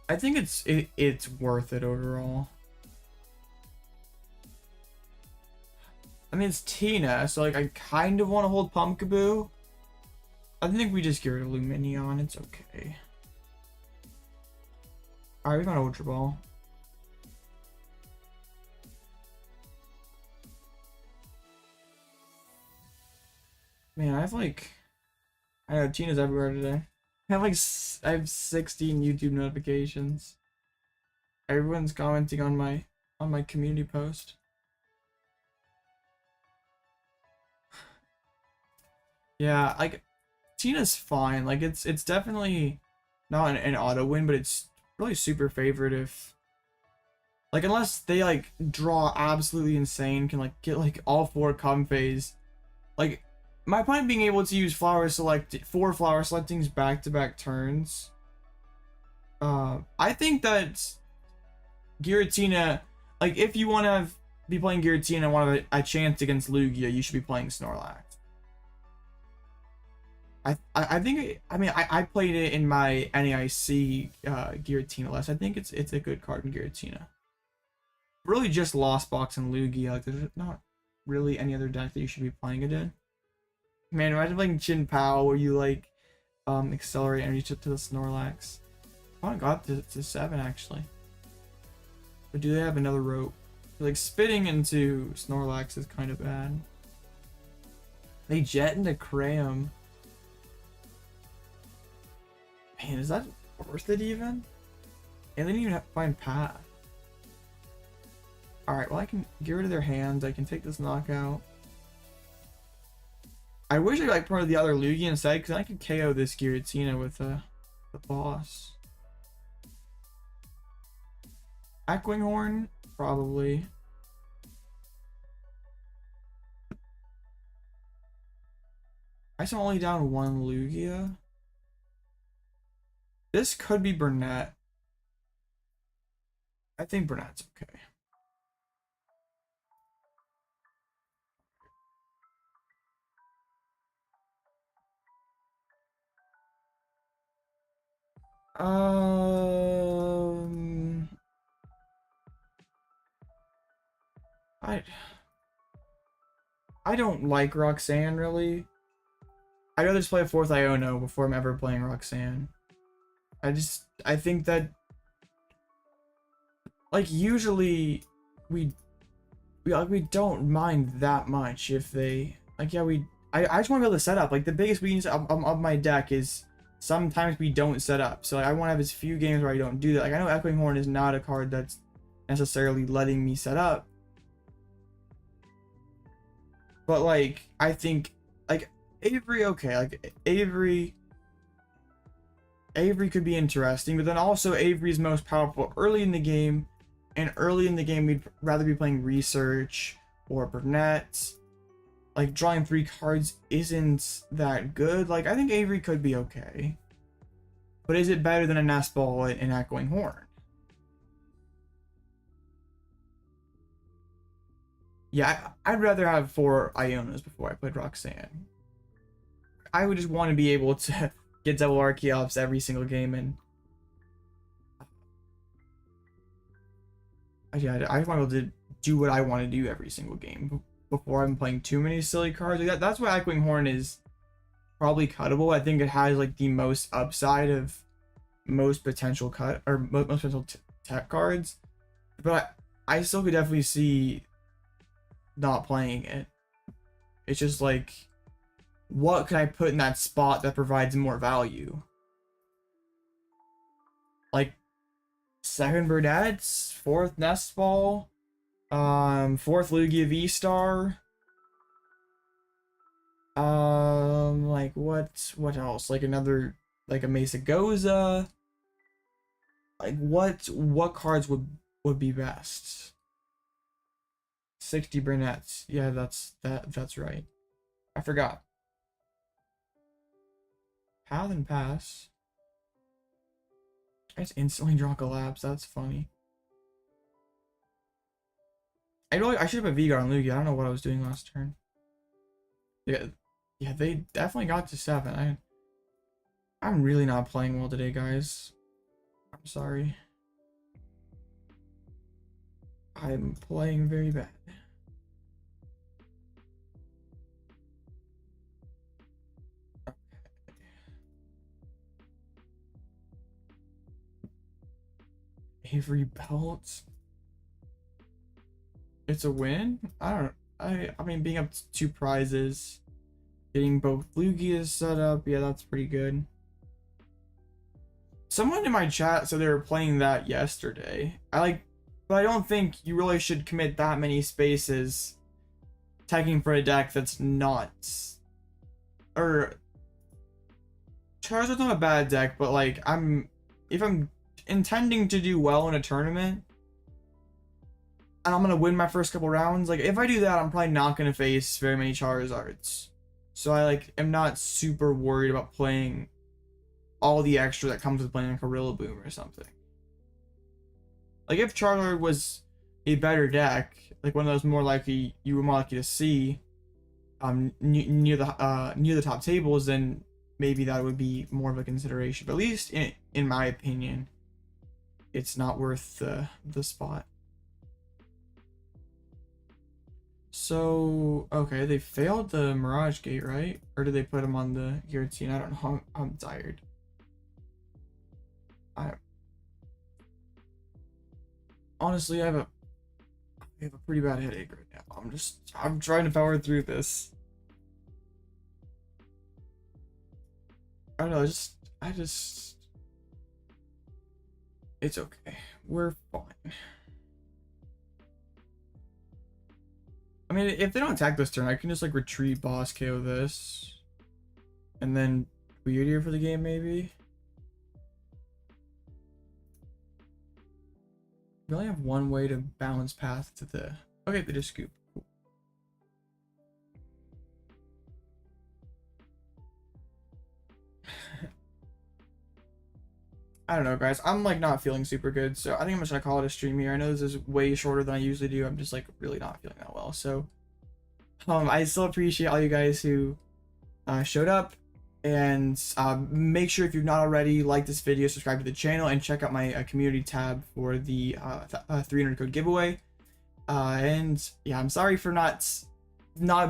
I think it's worth it overall. I mean, it's Tina, so like I kind of want to hold Pumpkaboo. I think we just get rid of Lumineon. It's okay. Alright, we got Ultra Ball. Man, I know Tina's everywhere today. I have 16 YouTube notifications. Everyone's commenting on my community post. Yeah, like Tina's fine. Like it's definitely not an auto win, but it's really super favorite if like unless they like draw absolutely insane, can like get like all 4 come phase. Like my opponent being able to use four flower selectings back-to-back turns. I think that Giratina, like if you want to be playing Giratina and want a chance against Lugia, you should be playing Snorlax. I think I played it in my NAIC Giratina list. I think it's a good card in Giratina. Really just Lost Box and Lugia. Like there's not really any other deck that you should be playing it in. Man, imagine playing Chin Pao where you like accelerate energy to the Snorlax. I got to 7 actually. But do they have another rope? Like spitting into Snorlax is kind of bad. They jet into Cram. Man, is that worth it even? And they didn't even have to find Path. Alright, well I can get rid of their hands. I can take this knockout. I wish I like part of the other Lugia instead, because I could KO this Giratina with the boss. Echoing Horn? Probably. I guess I'm only down 1 Lugia. This could be Burnet. I think Burnet's okay. I don't like Roxanne really. I'd rather just play a 4th Iono before I'm ever playing Roxanne. I think that like usually we don't mind that much if they like I just want to be able to set up. Like the biggest weakness of my deck is sometimes we don't set up. So like, I want to have as few games where I don't do that. Like I know Echoing Horn is not a card that's necessarily letting me set up. But like I think like Avery, okay, like Avery could be interesting, but then also Avery's most powerful early in the game, and early in the game we'd rather be playing Research or Burnet. like drawing 3 cards isn't that good. Like I think Avery could be okay, but is it better than a Nest Ball and Echoing Horn? Yeah, I'd rather have 4 Ionos before I played Roxanne. I would just want to be able to get double Archeops every single game, and yeah, I want to be able to do what I want to do every single game before I'm playing too many silly cards. Like that's why Echoing Horn is probably cuttable. I think it has like the most upside of most potential cut or most potential tech cards, but I still could definitely see not playing it. It's just like, what can I put in that spot that provides more value? Like 2nd Burnet's, 4th Nest Ball, 4th Lugia V-STAR. Like what else? Like another, like a Mesa Goza. Like what cards would be best? 60 Burnets. Yeah, that's right. I forgot. PAL and pass. I just instantly draw Collapse. That's funny. I should have put V-Guard on Lugia. I don't know what I was doing last turn. Yeah, they definitely got to 7. I'm really not playing well today, guys. I'm sorry. I'm playing very bad. Avery Belt. It's a win? I mean, being up to 2 prizes, getting both Lugias set up, yeah, that's pretty good. Someone in my chat said they were playing that yesterday. But I don't think you really should commit that many spaces tagging for a deck that's not, or Charizard's not a bad deck, but like if I'm intending to do well in a tournament and I'm gonna win my first couple rounds, like if I do that, I'm probably not gonna face very many Charizards. So I am not super worried about playing all the extra that comes with playing like a Rillaboom or something. Like if Charizard was a better deck, like one of those more likely you were more likely to see near the top tables, then maybe that would be more of a consideration. But at least in my opinion, it's not worth the spot. So okay, they failed the Mirage Gate, right? Or did they put him on the guillotine? I don't know. I'm tired. Honestly, I have a pretty bad headache right now. I'm trying to power through this. I don't know, I just it's okay. We're fine. I mean, if they don't attack this turn, I can just like retreat, boss KO this, and then Wyrdeer for the game maybe. We only have one way to balance path to the... Okay, they just scoop. Cool. I don't know, guys. I'm like not feeling super good, so I think I'm just gonna call it a stream here. I know this is way shorter than I usually do. I'm just like really not feeling that well. So I still appreciate all you guys who showed up. And make sure, if you've not already, like this video, subscribe to the channel, and check out my community tab for the 300 code giveaway. And yeah, I'm sorry for not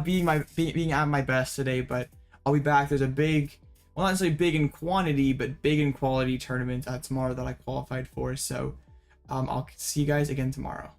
being at my best today, but I'll be back. There's a big, well, not necessarily big in quantity, but big in quality tournament tomorrow that I qualified for. So I'll see you guys again tomorrow.